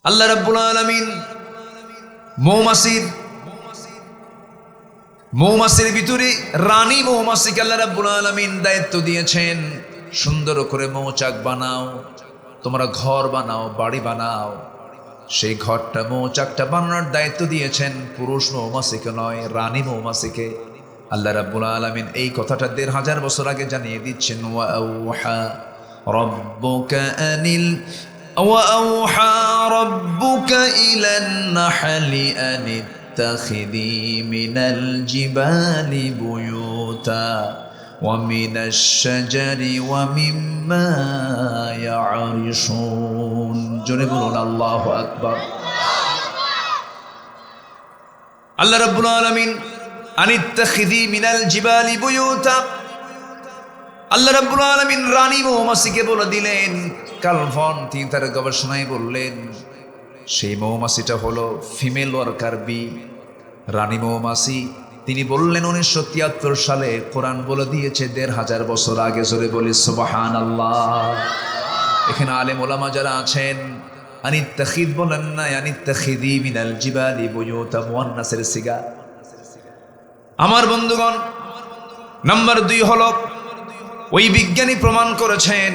আল্লাহ রাব্বুল আলামিন মৌমাছির ভিতরে রানী মৌমাছিকে আল্লাহ রাব্বুল আলামিন দায়িত্ব দিয়েছেন, সুন্দর করে মৌচাক বানাও, তোমরা ঘর বানাও, বাড়ি বানাও। সেই ঘরটা মৌচাকটা বানানোর দায়িত্ব দিয়েছেন পুরুষ মৌমাছিকে নয়, রানী মৌমাছিকে। আল্লাহ রাব্বুল আলামিন এই কথাটা ১৫০০ বছর আগে জানিয়ে দিচ্ছেন, وأوحى ربك إلى النحل أن اتخذي من الجبال بيوتا ومن الشجر ومما يعرشون جنبون الله أكبر الله رب العالمين أن اتخذي من الجبال بيوتا আল্লাহ রাব্বুল আলামিন রানী মৌমাছিকে বলে দিলেন, কালভন তিনি তার গবেষণায় বললেন সেই মৌমাছিটা হলো ফিমেল ওয়ার্কার বি, রানী মৌমাছি। তিনি বললেন 1973 সালে কোরআন বলে দিয়েছে ১৫০০ বছর আগে। জোরে বলি সুবহানাল্লাহ। এখানে আলেম ওলামা যারা আছেন, আনিত্তাখিদ বলেন না, আনিত্তাখিদি মিনাল জিবালি বুয়ুতা, মুয়ান্নাসের সিগা। আমার বন্ধুগণ, নাম্বার ২ হলো ওই বিজ্ঞানী প্রমাণ করেছেন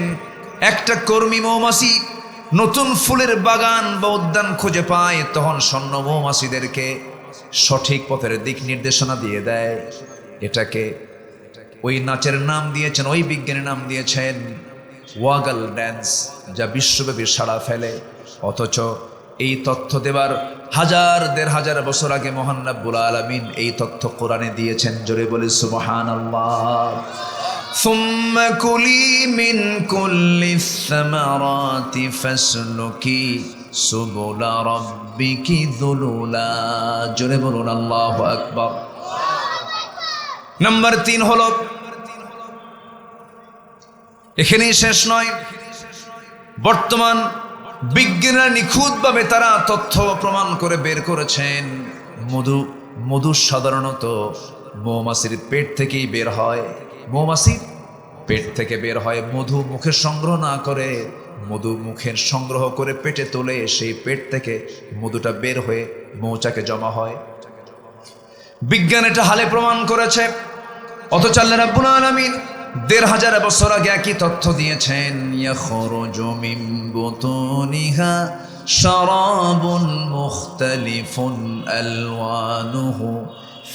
একটা কর্মী মৌমাছি নতুন ফুলের বাগান বা উদ্যান খুঁজে পায়, তখন স্বর্ণ মৌমাছিদেরকে সঠিক পথের দিক নির্দেশনা দিয়ে দেয়। এটাকে ওই নাচের নাম দিয়েছেন, ওই বিজ্ঞানীর নাম দিয়েছেন ওয়াগল ড্যান্স, যা বিশ্বব্যাপী সাড়া ফেলে। অথচ এই তথ্য দেবার ১০০০-১৫০০ বছর আগে মহান রাব্বুল আলামিন এই তথ্য কোরআনে দিয়েছেন। জোরে বলি সুবহানাল্লাহ। ثم كلي من كل الثمرات فاسلكي سبل ربك ذللا জোরে বলুন আল্লাহু আকবার। নাম্বার ৩ হলো, এখানেই শেষ নয়, বর্তমান বিজ্ঞানীরা নিখুঁতভাবে তারা তথ্য প্রমাণ করে বের করেছেন মধু সাধারণত মৌমাছির পেট থেকেই বের হয়। মৌমাছির পেট থেকে বের হয় মধু, মুখে সংগ্রহ না করে মধু মুখের সংগ্রহ করে পেটে তোলে, সেই পেট থেকে মধুটা বের হয়ে মৌচাকে জমা হয়। বিজ্ঞান এটা হালে প্রমাণ করেছে। অথচ আল্লাহ রাব্বুল আলামিন ১৫০০ বছর আগে একই তথ্য দিয়েছেন, ইয়াখরুজু মিন বুতুনিহা শারাবুন মুখতালিফুন আলওয়ানুহু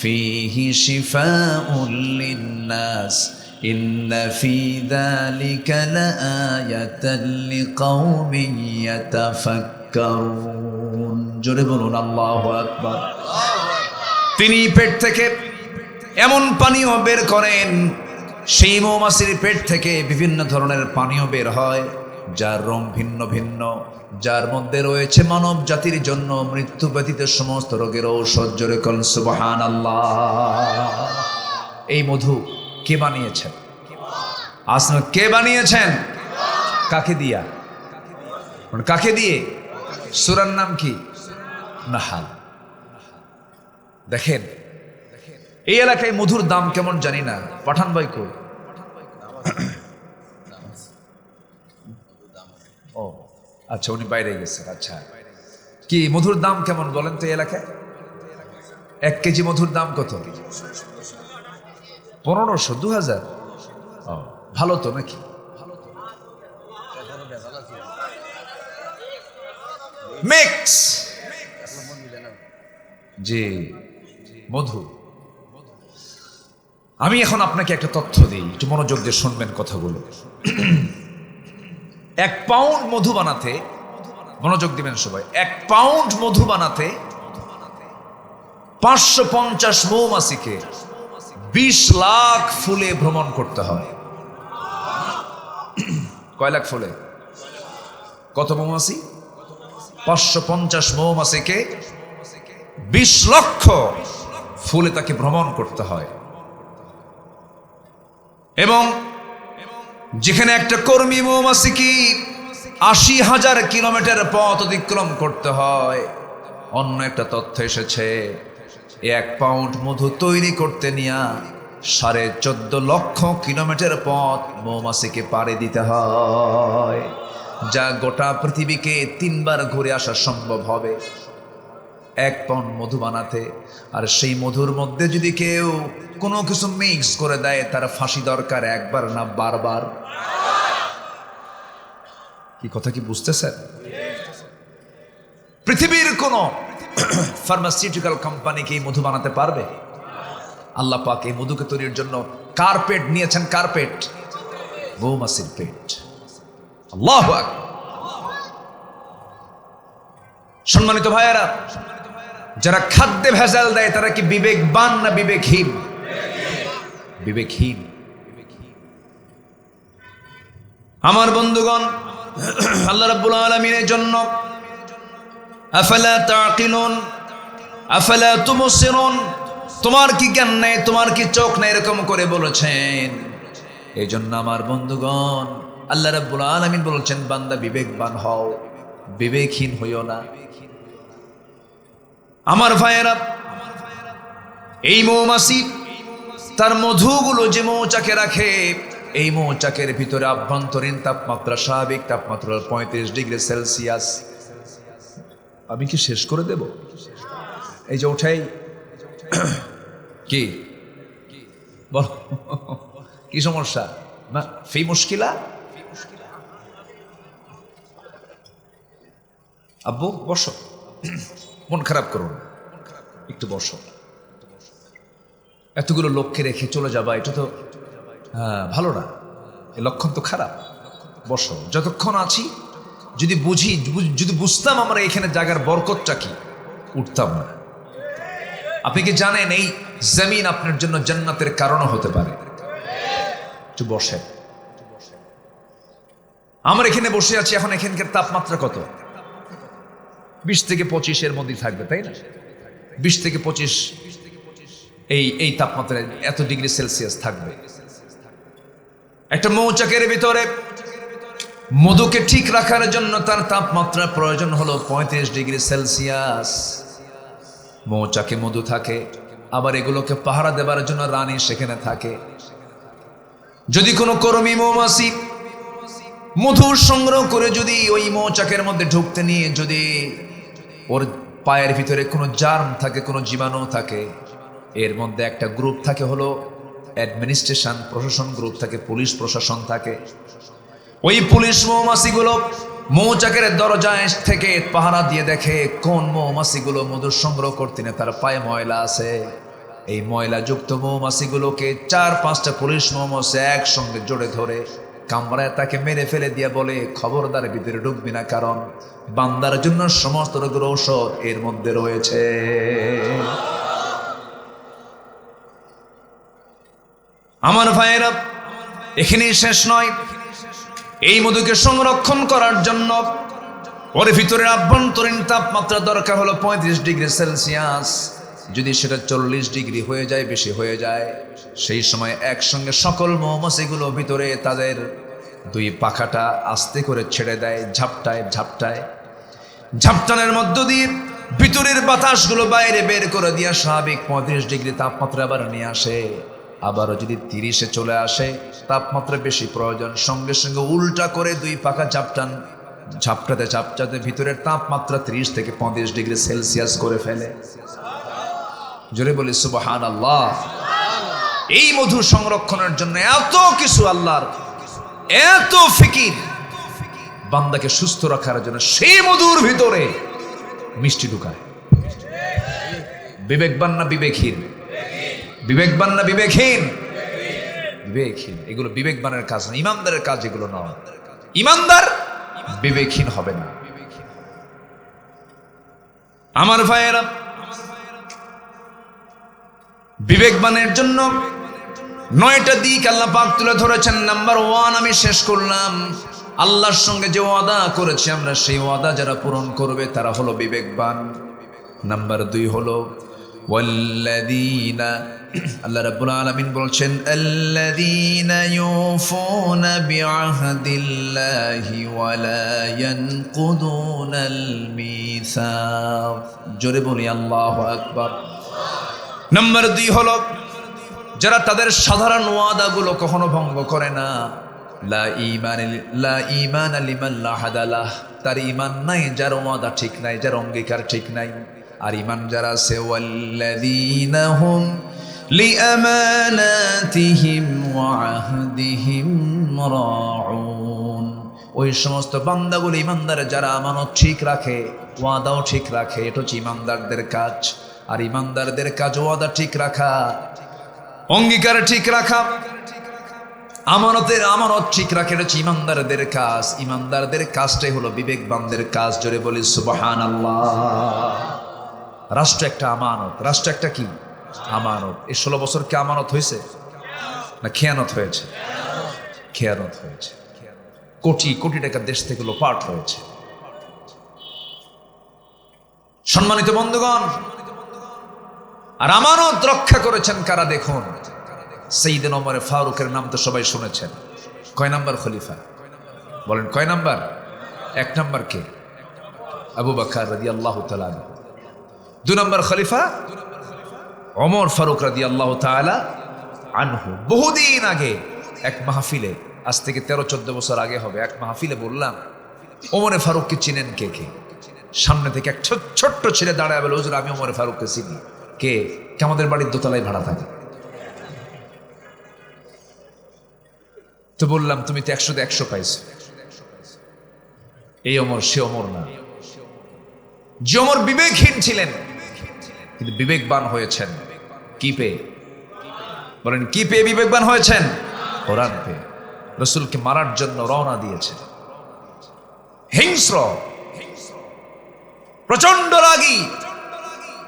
ফীহি শিফাউন লিন্নাস ইন্না ফী যালিকা লাআয়াতান লিকাওমিন ইয়াতাফাক্কারুন। জোরে বলুন আল্লাহু আকবার। তিনি পেট থেকে এমন পানীয় বের করেন, সেই মৌমাছির পেট থেকে বিভিন্ন ধরনের পানীয় বের হয় যার রং ভিন্ন ভিন্ন, যার মধ্যে রয়েছে মানব জাতির জন্য মৃত্যু ব্যতীত সমস্ত রোগের ঔষধ। জোরে বলুন সুবহানাল্লাহ। এই মধু কে বানিয়েছেন? আসলে কে বানিয়েছেন? কাকে দিয়া? কাকে দিয়ে? সূরার নাম কি? নাহাল। দেখেন এই এলাকায় মধুর দাম কেমন জানি না। পাঠান ভাই কই? ও আচ্ছা, উনি বাইরে গেছেন। আচ্ছা, কি মধুর দাম কেমন বলেন তো এই এলাকায়? 1 কেজি মধুর দাম কত? ১৫০০, ২০০০। ভালো তো নাকি? মিক্স জি মধু। আমি এখন আপনাকে একটা তথ্য দিই, একটু মনোযোগ দিয়ে শুনবেন কথাগুলো। 1 পাউন্ড মধু বানাতে, মনোযোগ দিবেন সবাই, 1 পাউন্ড মধু বানাতে ৫৫০ মৌমাছিকে ২০ লাখ ফুলে ভ্রমণ করতে হয়। কয় লাখ ফুলে? কত মৌমাছি? ৫৫০ মৌমাছিকে ২০ লক্ষ ফুলে তাকে ভ্রমণ করতে হয়। এবং যেখানে একটা কর্মী মৌমাছিকে ৮০,০০০ কিলোমিটার পথ অতিক্রম করতে হয়, অন্য একটা তথ্য এসেছে 1 পাউন্ড মধু তৈরি করতে নিয়ে ১৪.৫ লক্ষ কিলোমিটার পথ মৌমাছিকে পাড়ি দিতে হয়। যা গোটা পৃথিবীকে 3 বার ঘুরে আসা সম্ভব হবে 1 পাউন্ড মধু বানাতে। আর সেই মধুর মধ্যে যদি কেউ কোনো কিছু মিক্স করে দেয়, তার ফাঁসি দরকার 1 বার না 12 বার। কি কথা কি বুঝতেছেন? পৃথিবীর কোন ফার্মাসিউটিক্যাল কোম্পানি কি মধু বানাতে পারবে? আল্লাহ পাক এই মধুকে তৈরির জন্য কার্পেট নিয়েছেন, কার্পেট, মৌমাছির পেট। আল্লাহু আকবার। সম্মানিত ভাইয়েরা, যারা খাদ্যে ভেজাল দেয় তারা কি বিবেকবান না বিবেকহীন? বিবেকহীন। আমার বন্ধুগণ, আল্লাহ রাব্বুল আলামিনের জন্য আফালা তাকিলুন আফালা তুবসিরুন, তোমার কি জ্ঞান নেই, তোমার কি চোখ নেই, এরকম করে বলেছেন। এই জন্য আমার বন্ধুগণ, আল্লাহ রাব্বুল আলামিন বলেছেন, বান্দা বিবেকবান হও, বিবেকহীন হইও না। আমার ভাইয়েরা, এই মৌমাছি তার মধুগুলো যে মৌচাকে রাখে, এই মৌচাকের ভিতরে আভ্যন্তরীণ তাপমাত্রা স্বাভাবিক তাপমাত্রা 35 ডিগ্রি সেলসিয়াস। আমি কি শেষ করে দেব? এই যে ওঠাই কি বল, কি সমস্যা? না ফি মুশকিলা? আব্বু বসো, মন খারাপ করুন, একটু বসো। এতগুলো লোককে রেখে চলে যাবা, এটা তো ভালো না, এই লক্ষণ তো খারাপ। বসো, যতক্ষণ আছি যদি যদি বুঝতাম আমরা এখানে জায়গার বরকতটা কি, উঠতাম না। আপনি কি জানেন এই জমিন আপনার জন্য জান্নাতের কারণও হতে পারে? একটু বসে। আমরা এখানে বসে আছি, এখন এখানকার তাপমাত্রা কত? 20 থেকে 25 মধ্যে থাকবে, তাই না? 20 থেকে 25 এই তাপমাত্রায় এত ডিগ্রি সেলসিয়াস থাকবে। একটা মৌচাকের ভিতরে মধুকে ঠিক রাখার জন্য তার তাপমাত্রা প্রয়োজন হলো 35 ডিগ্রি সেলসিয়াস। মৌচাকে মধু থাকে, আবার এগুলোকে পাহারা দেবার জন্য রানী সেখানে থাকে। যদি কোনো কর্মী মৌমাছি মধু সংগ্রহ করে যদি ওই মৌচাকের মধ্যে ঢুকতে নিয়ে যদি ওর পায়ের ভিতরে কোনো জার্ম থাকে, কোনো জীবাণু থাকে, এর মধ্যে একটা গ্রুপ থাকে হলো অ্যাডমিনিস্ট্রেশন, প্রশাসন গ্রুপ থাকে, পুলিশ প্রশাসন থাকে। ওই পুলিশ মৌমাছিগুলো মৌচাকের দরজায় থেকে পাহারা দিয়ে দেখে কোন মৌমাছিগুলো মধু সংগ্রহ করতে না তার পায়ে ময়লা আছে। এই ময়লা যুক্ত মৌমাছিগুলোকে 4-5টা পুলিশ মৌমাছি একসঙ্গে জোরে ধরে কামড়ায় তাকে মেরে ফেলে দিয়ে বলে, খবরদার ভিতরে ঢুকবি না, কারণ বান্দার জন্য সমস্ত রোগের ঔষধ এর মধ্যে রয়েছে। আমার ভাইয়েরা, এখানেই শেষ নয়। এই মধুকে সংরক্ষণ করার জন্য ওর ভিতরে আভ্যন্তরীণ তাপমাত্রা দরকার হলো 35 ডিগ্রি সেলসিয়াস। যদি সেটা 40 ডিগ্রি হয়ে যায়, বেশি হয়ে যায়, সেই সময় একসঙ্গে সকল মৌমাছিগুলো ভিতরে তাদের 2 পাখাটা আস্তে করে ছেড়ে দেয়, ঝাপটায় ঝাপটায়। ঝাপটানের মধ্য দিয়ে ভিতরের বাতাসগুলো বাইরে বের করে দিয়ে স্বাভাবিক 35 ডিগ্রি তাপমাত্রা আবার নিয়ে আসে। আবারও যদি 30-এ চলে আসে, তাপমাত্রা বেশি প্রয়োজন, সঙ্গে সঙ্গে উল্টা করে 2 পাখা ঝাপটাতে ঝাপটাতে ভিতরের তাপমাত্রা 30 থেকে 35 ডিগ্রি সেলসিয়াস করে ফেলে। জোরে বলি সুবহানাল্লাহ। এই মধু সংরক্ষণের জন্য এত কিছু, আল্লাহর এত ফিকির বান্দাকে সুস্থ রাখার জন্য সেই মধুর ভিতরে মিষ্টি ঢুকায়। বিবেকবান না বিবেকহীন? বিবেকবান না বিবেকহীন? বিবেকহীন। এগুলো বিবেকবানের কাজ না, ইমানদারের কাজ এগুলো নয়। ইমানদার বিবেকহীন হবে না। আমার ভাইয়েরা, বিবেকবানের জন্য 9টা দিক আল্লাহ পাক তুলে ধরেছেন। নাম্বার 1 আমি শেষ করলাম, আল্লাহর সঙ্গে যে ওয়াদা করেছি আমরা, সেই ওয়াদা যারা পূরণ করবে তারা হলো বিবেকবান। নাম্বার 2 হলো ওয়াল্লাযীনা, আল্লাহ রাব্বুল আলামিন বলছেন, আল্লাযীনা ইউফুনা বিআহদিল্লাহি ওয়া লা ইয়ানকুদুনাল মিসাক। জোরে বলি আল্লাহু আকবার। নাম্বার 2 হলো যারা তাদের সাধারণ ওয়াদাগুলো কখনো ভঙ্গ করে না। লা ঈমান লিমান লা আহাদালাহ, তার ঈমান নাই যার ওয়াদা ঠিক নাই, যার অঙ্গীকার ঠিক নাই। আর ঈমান যারা আছে ওয়াল্লাযীনা হুম লিআমানাতিহিম ওয়া আহদিহিম রাউন, ওই সমস্ত বান্দাগুলো ঈমানদার যারা আমানত ঠিক রাখে, ওয়াদাও ঠিক রাখে, এটা হচ্ছে ঈমানদারদের কাজ। আর ঈমানদারদের কাজ ওয়াদা ঠিক রাখা, অঙ্গীকার ঠিক রাখা, আমানত ঠিক রাখা, এটা হচ্ছে ঈমানদারদের কাজ। ঈমানদারদের কাজটাই হলো বিবেকবানদের কাজ। জোরে বলি সুবহানাল্লাহ। রাষ্ট্র একটা আমানত, রাষ্ট্র একটা কি আমানত। এই 16 বছর কি আমানত হয়েছে না খেয়ানত হয়েছে? খেয়ানত হয়েছে। কোটি কোটি টাকা দেশ থেকে লোপাট হয়েছে। সম্মানিত বন্ধুগণ, আর আমানত রক্ষা করেছেন কারা দেখুন। সাইয়েদনা ওমর ফারুকের নাম তো সবাই শুনেছেন। কয় নাম্বার খলিফা বলেন? কয় নাম্বার? 1 নাম্বার কে? আবু বকর রাদিয়াল্লাহু তাআলা। 2 নাম্বার খলিফা ওমর ফারুক রাদিয়াল্লাহু তাআলা আনহু। বহুদিন আগে এক মাহফিলে, আজ থেকে 13-14 বছর আগে হবে, এক মাহফিলে বললাম ওমর ফারুককে চিনেন কে কে? সামনে থেকে এক ছোট্ট ছেলে দাঁড়ায় বলে, হুজুর আমি ওমর ফারুককে চিনি। কে? আমাদের বাড়ির দোতলায় ভাড়া থাকে। তো বললাম তুমি তো 100-তে 100 পাইছো। এই ওমর সে ওমর না। যে ওমর বিবেকহীন ছিলেন কিন্তু বিবেকবান হয়েছেন। কি পেয়ে? বলেন কি পেয়ে বিবেকবান হয়েছেন? কোরআন পেয়ে। রাসূলকে মারার জন্য রওনা দিয়েছে। হিংস্র, প্রচন্ড রাগী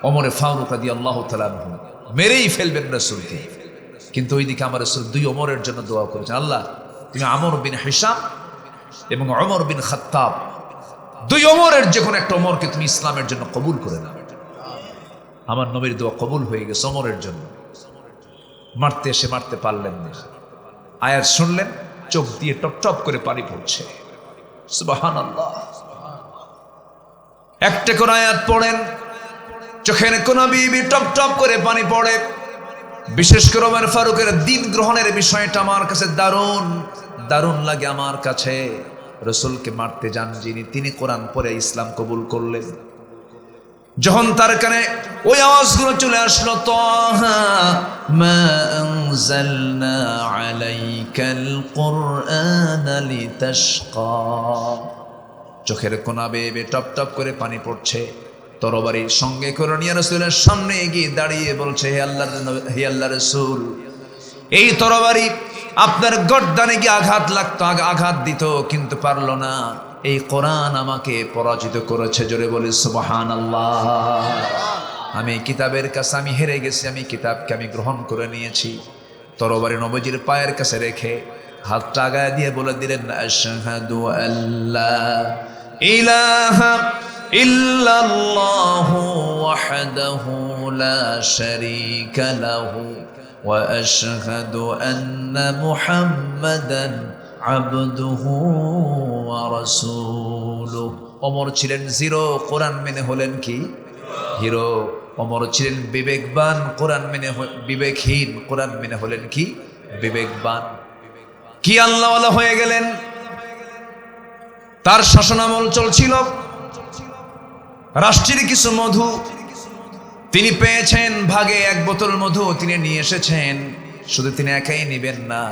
ওমর ফারুক রাদিয়াল্লাহু তাআলা মেরেই ফেলবেন রাসূলকে। কিন্তু ওইদিকে আমার রাসূল 2 ওমরের জন্য দোয়া করেছেন, আল্লাহ তুমি আমর বিন হিশাম এবং ওমর বিন খাত্তাব, 2 ওমরের যে কোনো একটা ওমরকে তুমি ইসলামের জন্য কবুল করে নাও। আমার নবীর দোয়া কবুল হয়ে গেছে ওমরের জন্য। মারতে এসে মারতে পারলেন না। আয়াত শুনলেন, চোখ দিয়ে টপ টপ করে পানি পড়ছে। সুবহানাল্লাহ। একটা করে আয়াত পড়েন, চোখের কোনা বিবি টপ টপ করে পানি পড়ে। বিশেষ করে ওমর ফারুকের দ্বীন গ্রহণের বিষয়টা আমার কাছে দারুণ দারুণ লাগে। আমার কাছে রাসূলকে মারতে যান যিনি, তিনি কোরআন পড়ে ইসলাম কবুল করলেন। যখন তার কানে ওই আওয়াজগুলো চলে আসলো, তাহা মা আনজালনা আলাইকাল কুরআনা লিতাশকা, চোখের কোনা বেয়ে টপ টপ করে পানি পড়ছে। তরবারি সঙ্গে করে নিয়ে রাসূলের সামনে গিয়ে দাঁড়িয়ে বলছে, হে আল্লাহর রাসূল, এই তরবারি আপনার গর্দানে গিয়ে আঘাত লাগতো, আঘাত দিত, কিন্তু পারলো না। এই কোরআন আমাকে পরাজিত করেছে। জোরে বলি সুবহানাল্লাহ। আমি কিতাবের কাছে আমি হেরে গেছি, আমি কিতাবকে আমি গ্রহণ করে নিয়েছি। তরবারি নবীজির পায়ের কাছে রেখে হাতটা আগায় দিয়ে বলে দিলেন, আশহাদু আল্লা ইলাহা ইল্লাল্লাহু ওয়াহদাহু লা শারীকা লাহু ওয়া আশহাদু আন্না মুহাম্মাদান আবদুহু ওয়া রাসূলুহু। ওমর ছিলেন জিরো, কোরআন মেনে হলেন কি হিরো। ওমর ছিলেন বিবেকবান, কোরআন মেনে বিবেকহীন, কোরআন মেনে হলেন কি বিবেকবান। কি আল্লাহওয়ালা হয়ে গেলেন। তার শাসনামল চলছিল। রাষ্ট্রের কিছু মধু তিনি পেয়েছেন, ভাগে 1 বোতল মধু তিনি নিয়ে এসেছেন। শুধু তিনি একাই নেবেন না,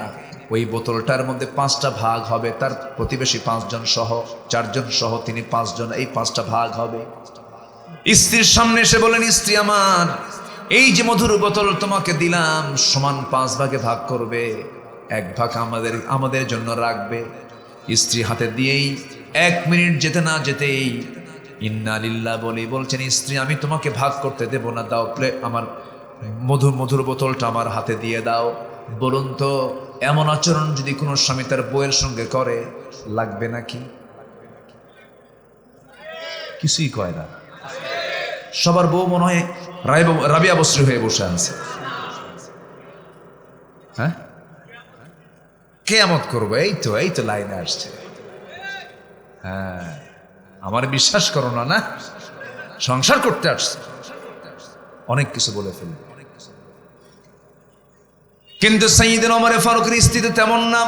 ওই বোতলটার মধ্যে 5টা ভাগ হবে। তার প্রতিবেশী 5 জন সহ, 4 জন সহ তিনি 5 জন, এই 5টা ভাগ হবে। স্ত্রীর সামনে এসে বলেন, স্ত্রী আমার, এই যে মধুর বোতল তোমাকে দিলাম, সমান 5 ভাগে ভাগ করবে, 1 ভাগ আমাদের জন্য রাখবে। স্ত্রী হাতে দিয়েই 1 মিনিট যেতে না যেতেই ইন্না লিল্লাহ বলি বলছেন, স্ত্রী আমি তোমাকে ভাগ করতে দেব না, দাও আমার মধুর বোতলটা আমার হাতে দিয়ে দাও। বলুন তো, এমন আচরণ যদি কোনো স্বামী তার বউয়ের সঙ্গে করে, লাগবে নাকি? কিছুই কয় না। সবার বউ মনে হয় রাবিয়া বস্ত্রী হয়ে বসে আছে। হ্যাঁ, কিয়ামত করবো, এই তো লাইনে আসছে। হ্যাঁ, আমার বিশ্বাস করো না, সংসার করতে আসছে, অনেক কিছু বলে ফেলবে। কিন্তু সাইয়েদনা ওমর ফারুকের স্ত্রী তেমন না।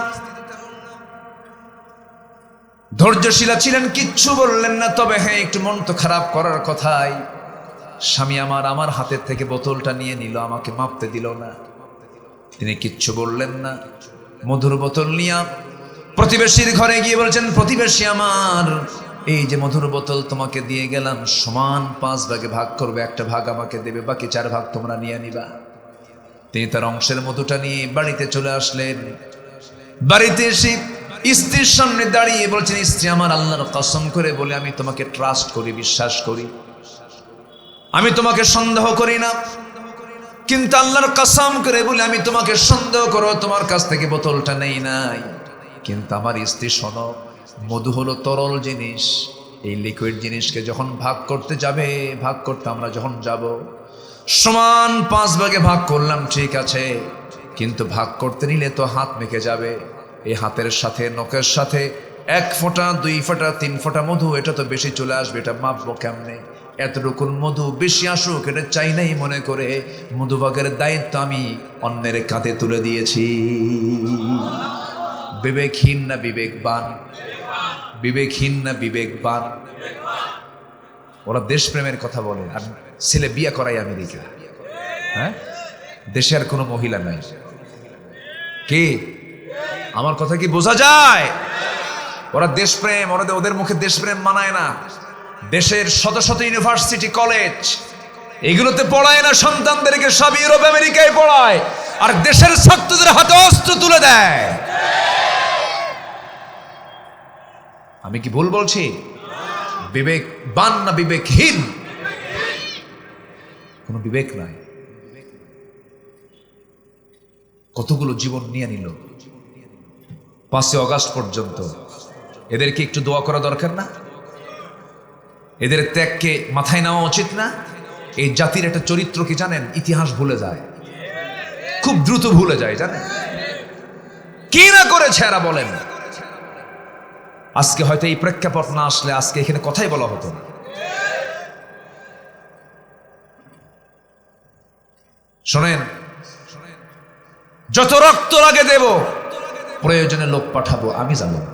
ধৈর্যশীলা ছিলেন, কিচ্ছু বললেন না। তবে হ্যাঁ, একটু মন তো খারাপ করার কথাই। স্বামী আমার হাতের থেকে বোতলটা নিয়ে নিল, আমাকে মাপতে দিল না। তিনি কিচ্ছু বললেন না। মধুর বোতল নিয়ে প্রতিবেশীর ঘরে গিয়ে বলছেন, প্রতিবেশী আমার, এই যে মধুর বোতল তোমাকে দিয়ে গেলাম, সমান 5 ভাগে ভাগ করবে, একটা ভাগ আমাকে দেবে, বাকি 4 ভাগ তোমরা নিয়ে নিবা। তিনি তার অংশের মধুটা নিয়ে বাড়িতে চলে আসলেন। বাড়িতে এসে স্ত্রীর সামনে দাঁড়িয়ে বলছেন, স্ত্রী আমার, আল্লাহর কসম করে বলে আমি তোমাকে ট্রাস্ট করি, বিশ্বাস করি, আমি তোমাকে সন্দেহ করি না, কিন্তু আল্লাহর কসম করে বলে আমি তোমাকে সন্দেহ করো, তোমার কাছ থেকে বোতলটা নেই নাই। কিন্তু আমার স্ত্রী, শোনো, মধু হলো তরল জিনিস। এই লিকুইড জিনিসকে যখন ভাগ করতে যাবে, ভাগ করতে আমরা যখন যাব, সমান 5 ভাগে ভাগ করলাম, ঠিক আছে, কিন্তু ভাগ করতে নিলে তো হাত মেখে যাবে। এই হাতের সাথে নখের সাথে 1 ফোঁটা 2 ফোঁটা 3 ফোঁটা মধু, এটা তো বেশি চলে আসবে, এটা মাপবো কেমনে? এতটুকুন মধু বেশি আসুক এটা চাই নাই মনে করে মধুভাগের দায়িত্ব আমি অন্যের কাঁধে তুলে দিয়েছি। বিবেকহীন না বিবেকবান? বিবেকহীন না বিবেকবান? ওরা দেশপ্রেমের কথা বলে, আর ছেলে বিয়ে করাই আমেরিকা। হ্যাঁ, দেশে আর কোনো মহিলা নাই। কি আমার কথা কি বোঝা যায়? ওরা দেশপ্রেম, ওদের মুখে দেশপ্রেম মানায় না। দেশের শত শত ইউনিভার্সিটি, কলেজ, এগুলোতে পড়ায় না সন্তানদেরকে, সব ইউরোপ আমেরিকায় পড়ায়, আর দেশের ছাত্রদের হাতে অস্ত্র তুলে দেয়। আমি কি ভুল বলছি? বিবেকবান না বিবেকহীন? কোনো বিবেক নাই। কতগুলো জীবন নিয়ে নিল 5 অগাস্ট পর্যন্ত। এদেরকে একটু দোয়া করা দরকার না? এদের ত্যাগকে মাথায় নেওয়া উচিত না? এই জাতির একটা চরিত্র কি জানেন? ইতিহাস ভুলে যায়, খুব দ্রুত ভুলে যায়, জানেন কি না করেছে এরা? বলেন, আজকে হয়তো এই প্রেক্ষাপট না আসলে আজকে এখানে কথাই বলা হতো না। শোনেন, যত রক্ত লাগে দেব, প্রয়োজনে লোক পাঠাবো, আমি যাব না।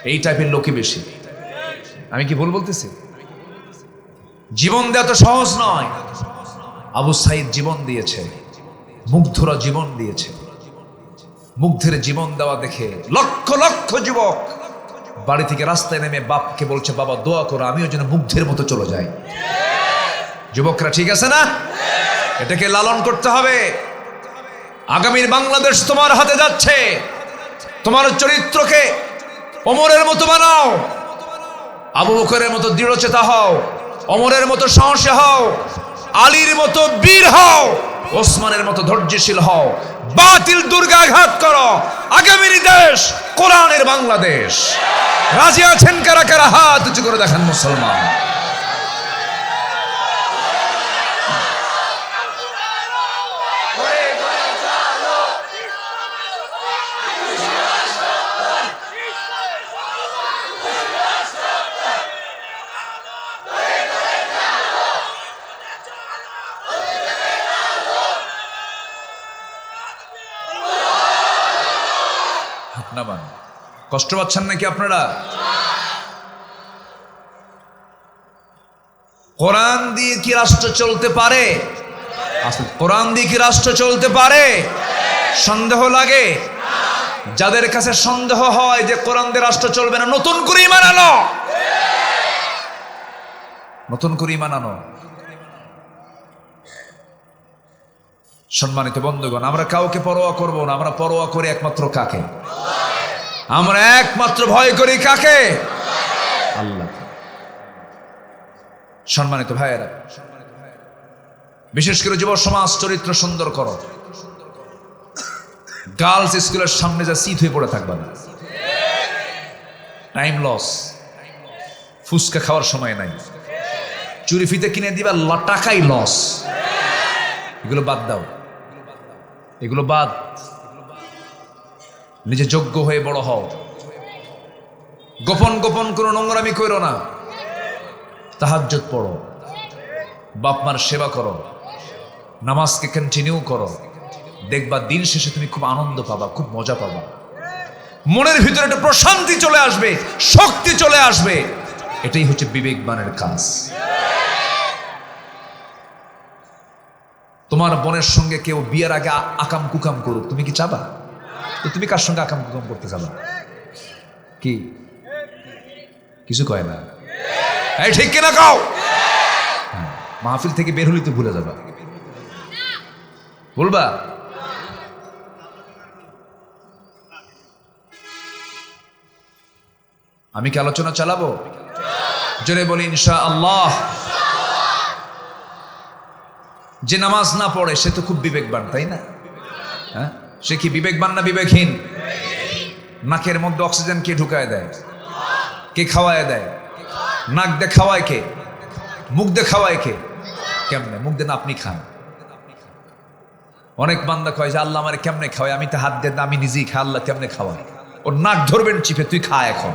এই টাইপের লোকই বেশি। আমি কি ভুল বলতেছি? জীবন দেওয়া তো সহজ নয়। আবু সাইদ জীবন দিয়েছে, মুগ্ধরা জীবন দিয়েছে। মুগ্ধের জীবন দেওয়া দেখে লক্ষ লক্ষ যুবক বাড়ি থেকে রাস্তায় নেমে বাপকে বলছে, বাবা দোয়া করো আমিও যেন মুগ্ধের মতো চলে যাই। যুবকরা ঠিক আছে না? এটাকে লালন করতে হবে। আগামীর বাংলাদেশ তোমার হাতে যাচ্ছে। তোমার চরিত্রকে ওমরের মতো বানাও, আবু বকরের মতো দৃঢ়চেতা হও, ওমরের মতো সাহসী হও, আলীর মতো বীর হও, ওসমানের মতো ধৈর্যশীল হও। বাতিল দুর্গাঘাত করো। আগামীর দেশ কোরআনের বাংলাদেশ। রাজি আছেন কারা কারা? হাত উঁচু করে দেখান মুসলমান। কষ্ট পাচ্ছেন নাকি আপনারা? কোরআন দিয়ে কি রাষ্ট্র চলতে পারে? কোরআন দিয়ে কি রাষ্ট্র চলতে পারে? সন্দেহ লাগে? যাদের কাছে সন্দেহ হয় যে কোরআন দিয়ে রাষ্ট্র চলবে না, নতুন করে ঈমান আনো, নতুন করে ঈমান আনো। সম্মানিত বন্ধুগণ, আমরা কাউকে পরোয়া করব না। আমরা পরোয়া করি একমাত্র কাকে? আমরা একমাত্র ভয় করি কাকে? আল্লাহ। সম্মানিত ভাইয়েরা, বিশেষ করে যুব সমাজ, চরিত্র সুন্দর করো। গার্লস স্কুলের সামনে যা সিট হয়ে পড়ে থাকবা না। Time loss. ফুচকা খাওয়ার সময় নাই, চুরি ফিতে কিনে দিবা, টাকাই লস। এগুলো বাদ দাও, এগুলো বাদ। নিজে যোগ্য হয়ে বড় হও। গোপন গোপন কোনো নোংরামি করো না। তাহাজ্জুদ পড়ো, বাপ মার সেবা করো, নামাজকে কন্টিনিউ করো। দেখবা দিন শেষে তুমি খুব আনন্দ পাবা, খুব মজা পাবা। মনের ভিতরে একটা প্রশান্তি চলে আসবে, শক্তি চলে আসবে। এটাই হচ্ছে বিবেকবানের কাজ। তোমার বোনের সঙ্গে কেউ বিয়ের আগে আকাম কুকাম করুক, তুমি কি চাবা? তো তুমি কার সঙ্গে আকাম কুকাম করতে চাবা? কি কিছু কয় না? এই ঠিক কিনা কাও? মাহফিল থেকে বের হলি তো ভুলে যাবা, বলবা আমি কি আলোচনা চালাবো? জোরে বলি ইনশাআল্লাহ। যে নামাজ না পড়ে সে তো খুব বিবেকবান, তাই না? হ্যাঁ, সে কি বিবেকবান না বিবেকহীন? নাকের মধ্যে অক্সিজেন কে ঢুকায় দেয়? কে খাওয়ায় দেয়? নাক দিয়ে খাওয়ায় কে? মুখ দিয়ে খাওয়ায় কে? কেমনে? মুখ দিয়ে না আপনি খান। অনেক বান্দা কয় যে আল্লাহ আমার কেমনে খাওয়ায়, আমি তো হাত দিয়ে আমি নিজেই খাই, আল্লাহ কেমনে খাওয়ায়? ওর নাক ধরবেন চিপে, তুই খা এখন।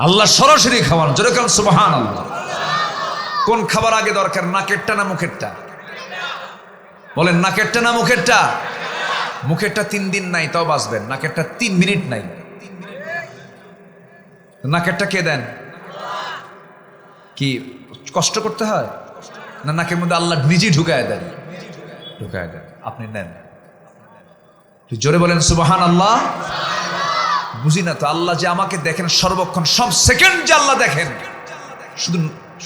আল্লাহ সরাসরি খাওয়ান, জোরে কারণ সুবহানাল্লাহ। কোন খাবার আগে দরকার, নাকেরটা না মুখেরটা? বলেন নাকেরটা না মুখেরটা? মুখেরটা 3 দিন নাই তাও বাঁচবেন, নাকেরটা 3 মিনিট নাই। নাকেরটা কে দেন? কি কষ্ট করতে হয় না? নাকের মধ্যে আল্লাহ নিজেই ঢুকায় দেন, ঢুকায় দেন, আপনি নেন। জোরে বলেন সুবহানাল্লাহ। বুঝি না তো, আল্লাহ যে আমাকে দেখেন সর্বক্ষণ, সব সেকেন্ড যে আল্লাহ দেখেন,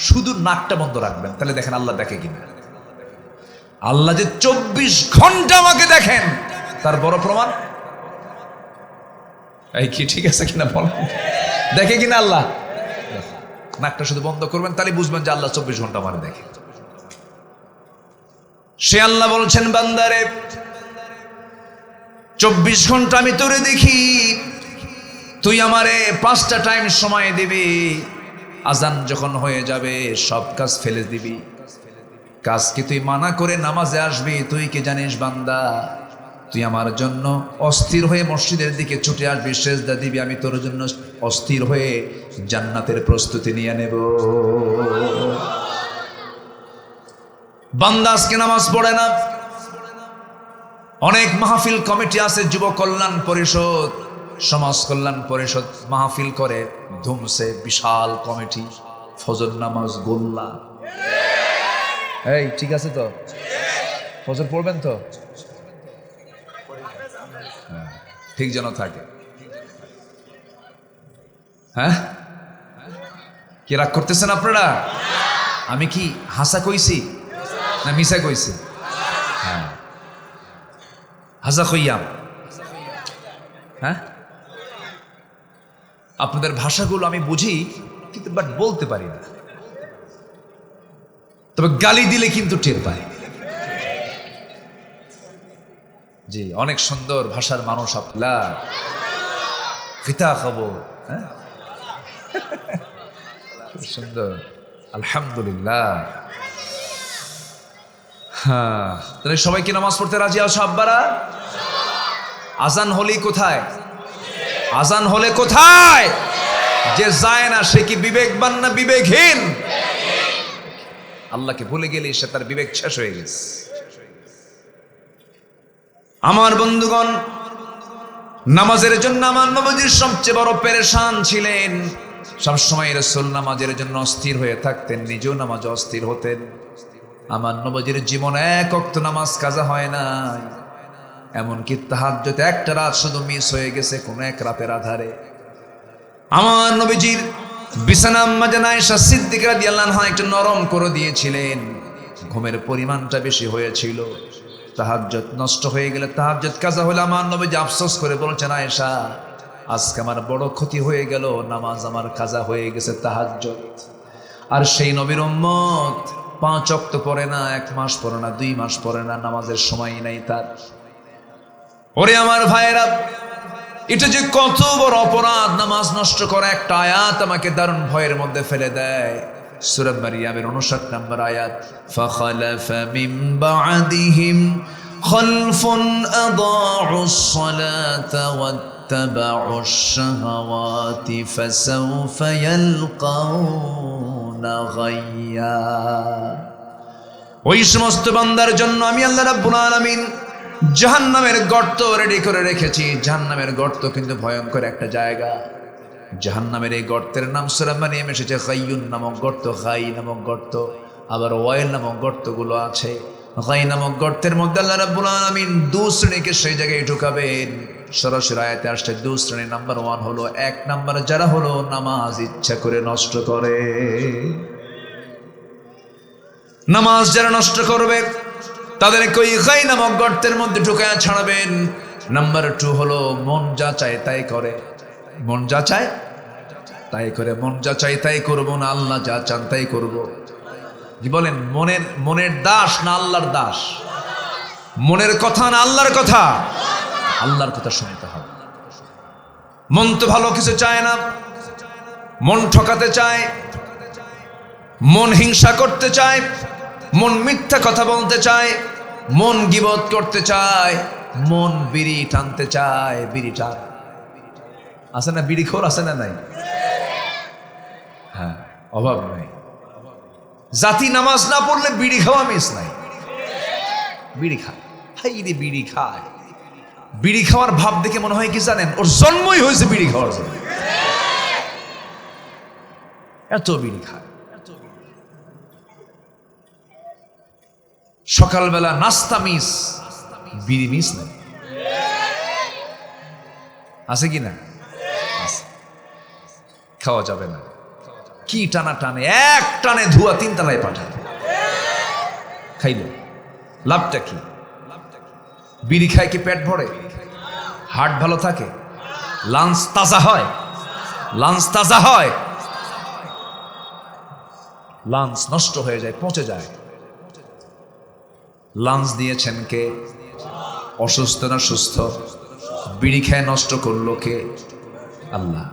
শুধু নাকটা বন্ধ রাখবেন, তাহলে দেখেন আল্লাহ দেখে কিনা। আল্লাহ যে 24 ঘন্টা আমাকে দেখেন, তার বড় প্রমাণ এই কি ঠিক আছে কিনা বলেন? দেখে কিনা আল্লাহ? নাকটা শুধু বন্ধ করবেন, তাহলে বুঝবেন যে আল্লাহ 24 ঘন্টা আমার দেখে। সে আল্লাহ বলছেন বান্দারে 24 ঘন্টা আমি তোরে দেখি, তুই আমারে 5টা টাইম সময় দিবি, আজান যখন হয়ে যাবে সব কাজ ফেলে দিবি, কাজকে তুই মানা করে নামাজে আসবি। তুই কি জানিস বান্দা, তুই আমার জন্য অস্থির হয়ে মসজিদের দিকে ছুটে আসবি, সেজদা দিবি, আমি তোর জন্য অস্থির হয়ে জান্নাতের প্রস্তুতি নিয়ে নেব। বান্দা আজকে নামাজ পড়ে না। অনেক মাহফিল কমিটি আছে, যুব কল্যাণ পরিষদ, সমাজ কল্যাণ পরিষদ মাহফিল করে ধুমসে, বিশাল কমিটি, ফজর নামাজ গোল্লা। এই ঠিক আছে তো? ফজর পড়বেন তো? ঠিক যেন থাকে। হ্যাঁ, কি রাগ করতেছেন আপনারা? আমি কি হাসা কইছি না মিশা কইছি? হ্যাঁ, হাসা কইয়াম। হ্যাঁ, আপনাদের ভাষাগুলো আমি বুঝি, কিন্তু বাট বলতে পারি না। তবে গালি দিলে কিন্তু টের পায়। জি, অনেক সুন্দর ভাষার মানুষ আপনারা। কিতা খবর? হ্যাঁ, খুব সুন্দর, আলহামদুলিল্লাহ। হ্যাঁ, তাহলে সবাই কি নামাজ পড়তে রাজি আছো আব্বারা? আজান হলেই কোথায়? আজান হলে কোথায়? যে যায় না সে কি বিবেকবান না বিবেকহীন? আল্লাহকে ভুলে গেলে সে তার বিবেক শেষ হয়ে গেছে। আমার বন্ধুগণ, নামাজের জন্য আমার নবীজির সবচেয়ে বড় পেরেশান ছিলেন। সবসময় রাসূল নামাজের জন্য অস্থির হয়ে থাকতেন, নিজেও নামাজে অস্থির হতেন। আমার নবীজির জীবন এক ওয়াক্ত নামাজ কাজা হয় না, এমনকি তাহাজ্জুদ একটা রাত শুধু মিস হয়ে গেছে কোন এক রাতের আধারে। আমার নবীজির বিছানা আম্মা জান আয়েশা সিদ্দিকা রাদিয়াল্লাহু আনহা একটু নরম করে দিয়েছিলেন। ঘুমের পরিমাণটা বেশি হয়েছিল, তাহাজ্জুদ নষ্ট হয়ে গেলে, তাহাজ্জুদ কাজা হলে আমার নবীজি আফসোস করে বলছেন, আয়েশা আজকে আমার বড় ক্ষতি হয়ে গেল, নামাজ আমার কাজা হয়ে গেছে তাহাজ্জুদ। আর সেই নবীর উম্মত 5 ওয়াক্ত পড়ে না, 1 মাস পড়ে না, 2 মাস পড়ে না, নামাজের সময় নাই তার। ওরে আমার ভাইয়েরা, এটা যে কত বড় অপরাধ, নামাজ নষ্ট করা। একটা আয়াত আমাকে দারুণ ভয়ের মধ্যে ফেলে দেয়। সূরা মারিয়ামের 59 নম্বর আয়াত, ফাখালাফা মিন বা'দিহিম খালফুন আদাউস সালাতা ওয়াত্তাবাউশ শাহাওয়াতি ফাসাউফা ইয়ালকাউনা গায়্যা। ওই সমস্ত বান্দার জন্য আমি আল্লাহ রাব্বুল আলামিন জাহান্নামের গর্ত রেডি করে রেখেছি। জাহান্নামের গর্ত কিন্তু ভয়ঙ্কর একটা জায়গা। জাহান্নামের এই গর্তের নাম সূরা মারইয়াম এসেছে গাইয়ুন নামক গর্ত, গাই নামক গর্ত, আবার ওয়াইল নামক গর্তগুলো আছে। গাই নামক গর্তের মধ্যে আল্লাহ রাব্বুল আলামিন দু শ্রেণীকে সেই জায়গায় ঢুকাবেন। সরাসরি আয়াতে আসছে দু শ্রেণী। নাম্বার 1 হলো, এক নাম্বার যারা হলো নামাজ ইচ্ছা করে নষ্ট করে, নামাজ যারা নষ্ট করবে তাদেরকে ওই গাই নামক গর্তের মধ্যে ঢুকায়া ছাড়বেন। নাম্বার 2 হলো মন যা চায় তাই করে, মন যা চায় তাই করে, মন যা চায় তাই করবো না, আল্লাহ যা চান তাই করবো। কি বলেন, মনের দাস না আল্লাহর দাস? মনের কথা না আল্লাহর কথা? আল্লাহর কথা শুনতে হবে। মন তো ভালো কিছু চায় না, মন ঠকাতে চায়, মন হিংসা করতে চায়, মন মিথ্যা কথা বলতে চায়, মন গীবত করতে চায়, মন বিড়ি টানতে চায়। বিড়ি টান আছে না? বিড়ি খোর আছে না? নাই? হ্যাঁ, অভাব নাই। জাতি নামাজ না পড়লে বিড়ি খাওয়া মিস নাই। বিড়ি খায়, হাই রে বিড়ি খায়। বিড়ি খাওয়ার ভাব দেখে মনে হয় কি জানেন, ওর জন্মই হয়েছে বিড়ি খাওয়ার জন্য। এত বিড়ি খায়। সকালবেলা নাস্তা মিস, বিড়ি মিস নাই। আছে কি না? খাওয়া যাবে না। কি টানা টানে, এক টানে ধোয়া 3 তলায় পাঠায়। খাইল লাভটা কি? বিড়ি খায় কি পেট ভরে? হার্ট ভালো থাকে? লাঞ্চ তাজা হয়? লাঞ্চ তাজা হয়? লাঞ্চ নষ্ট হয়ে যায়, পচে যায়। লাঞ্চ দিয়েছেন কে? অসুস্থ না সুস্থ? বিড়ি খেয়ে নষ্ট করলো কে? আল্লাহ।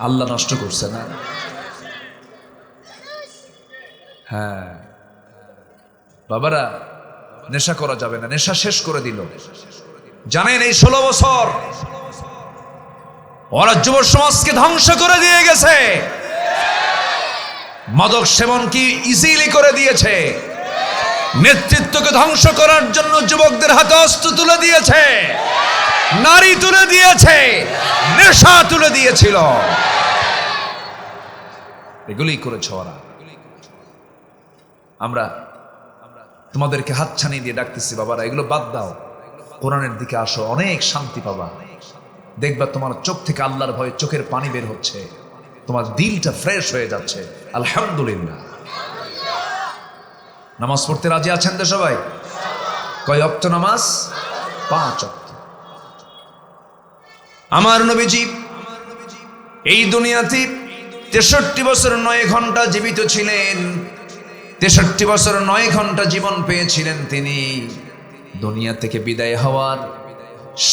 আল্লাহ নষ্ট করছে না? হ্যাঁ বাবারা, নেশা করা যাবে না। নেশা শেষ করে দিল। জানেন এই 16 বছর ওরা যুব সমাজকে ধ্বংস করে দিয়ে গেছে। মাদক সেবন কি ইজিলি করে দিয়েছে। নেতৃত্বকে ধ্বংস করার জন্য যুবকদের হাতে অস্ত্র তুলে দিয়েছে, নারী তুলে দিয়েছে, নেশা তুলে দিয়েছিল। এগুলি করেছ ওরা। আমরা তোমাদেরকে হাতছানি দিয়ে ডাকতেছি, বাবারা এগুলো বাদ দাও, কোরআনের দিকে আসো, অনেক শান্তি পাবা। দেখবা তোমার চোখ থেকে আল্লাহর ভয়ে চোখের পানি বের হচ্ছে, তোমার দিলটা ফ্রেশ হয়ে যাচ্ছে। আলহামদুলিল্লাহ। নামাজ পড়তে রাজি আছেন তো সবাই? কয় ওয়াক্ত নামাজ? 5 ওয়াক্ত। আমার নবীজি এই দুনিয়াতে 63 বছর 9 ঘন্টা জীবিত ছিলেন। 63 বছর 9 ঘন্টা জীবন পেয়েছিলেন তিনি। দুনিয়া থেকে বিদায় হওয়ার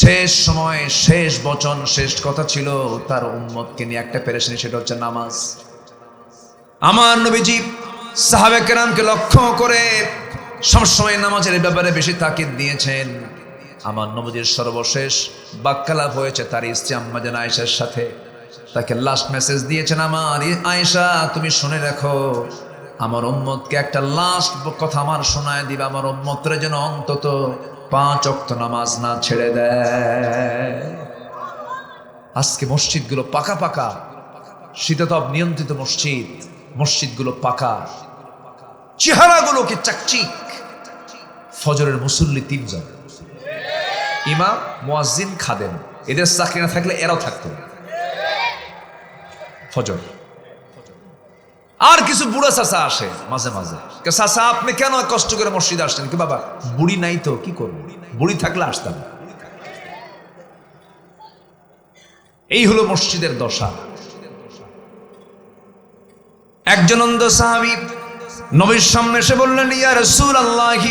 শেষ সময়, শেষ বচন, শেষ কথা ছিল তার উম্মতকে নিয়ে একটা পেরেশানি, সেটা হচ্ছে নামাজ। আমার নবীজি সাহাবে কেরামকে লক্ষ্য করে সবসময় নামাজের ব্যাপারে বেশি তাকিদ দিয়েছেন। আমার নবীজির সর্বশেষ বাক্যালাপ হয়েছে তার স্ত্রী আম্মা জান আয়েশার সাথে। তাকে লাস্ট মেসেজ দিয়েছেন, আমার আয়েশা তুমি শুনে রাখো, আমার উম্মতকে একটা লাস্ট কথা আমার শোনায় দিবা, আমার উম্মতরে যেন অন্তত 5 ওয়াক্ত নামাজ না ছেড়ে দেয়। আজকে মসজিদগুলো পাকা পাকা, শীতাতপ নিয়ন্ত্রিত মসজিদ, মসজিদগুলো পাকা, চেহারাগুলো কি চাকচিক। ফজরের মুসল্লি 3 জন, ইমাম, মুয়াজ্জিন, খাদেম। এদের চাকরি না থাকলে এরাও থাকতো ফজর। আর কিছু বুড়া চাচা আসে মাঝে মাঝে, চাচা আপনি কেন কষ্ট করে মসজিদে আসছেন? কি বাবা বুড়ি নাই তো কি করবো, বুড়ি থাকলে আসতাম। এই হলো মসজিদের দশা। একজন অন্ধ সাহাবী নবীর সামনে এসে বললেন, ইয়া রাসূলুল্লাহ,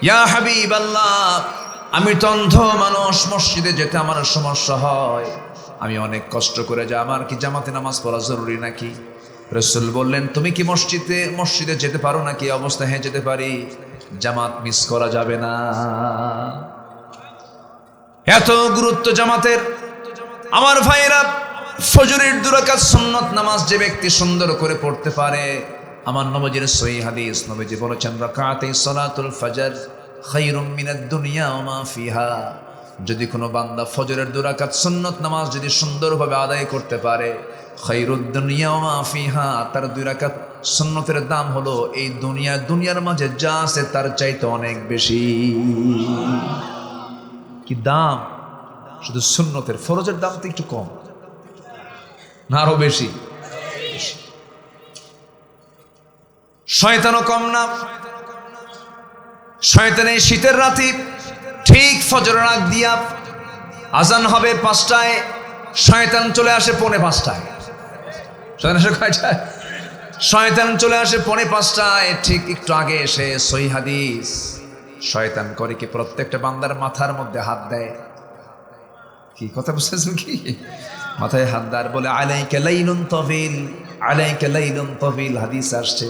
ইয়া হাবিবাল্লাহ, আমি তো অন্ধ মানুষ, মসজিদে যেতে আমার সমস্যা হয়, আমি অনেক কষ্ট করে যাই, আমার কি জামাতে নামাজ পড়া জরুরি নাকি? রাসূল বললেন, তুমি কি মসজিদে যেতে পারো নাকি? অবস্থা হ্যাঁ যেতে পারি, জামাত মিস করা যাবে না। এত গুরুত্ব জামাতের। আমার ভাইরা, ফজরের 2 রাকাত সুন্নাত নামাজ যে ব্যক্তি সুন্দর করে পড়তে পারে, আমার নবীজির সহিহ হাদিস, নবীজি বলেছেন রাকাতাই সালাতুল ফজর খায়রুম মিনাদ দুনিয়া ওয়া মা ফিহা। যদি কোনো বান্দা ফজরের 2 রাকাত সুন্নত নামাজ যদি সুন্দরভাবে আদায় করতে পারে, খায়রুদ দুনিয়া ওয়া মা ফিহা, তার 2 রাকাত সুন্নতের দাম হলো এই দুনিয়ার মাঝে যা আছে তার চাইতে অনেক বেশি। কি দাম! শুধু সুন্নতের, ফরজের দাম তো একটু কম না আরো বেশি? শয়তানও কম না। শয়তান এই শীতের রাতে ঠিক ফজরের আগ দিয়া আজান হবে 5টায়, শয়তান চলে আসে 4:45টায়। শয়তান আসে কয়টায়? শয়তান চলে আসে 4:45টায়, ঠিক একটু আগে এসে সহিহ হাদিস, শয়তান করে কি প্রত্যেকটা বান্দার মাথার মধ্যে হাত দেয়। কি কথা বুঝতেছেন কি? মাথায় হাত দেয়, বলে আলাইকা লাইলুন তাবিল, আলাইকা লাইলুন তাবিল। হাদিস আসছে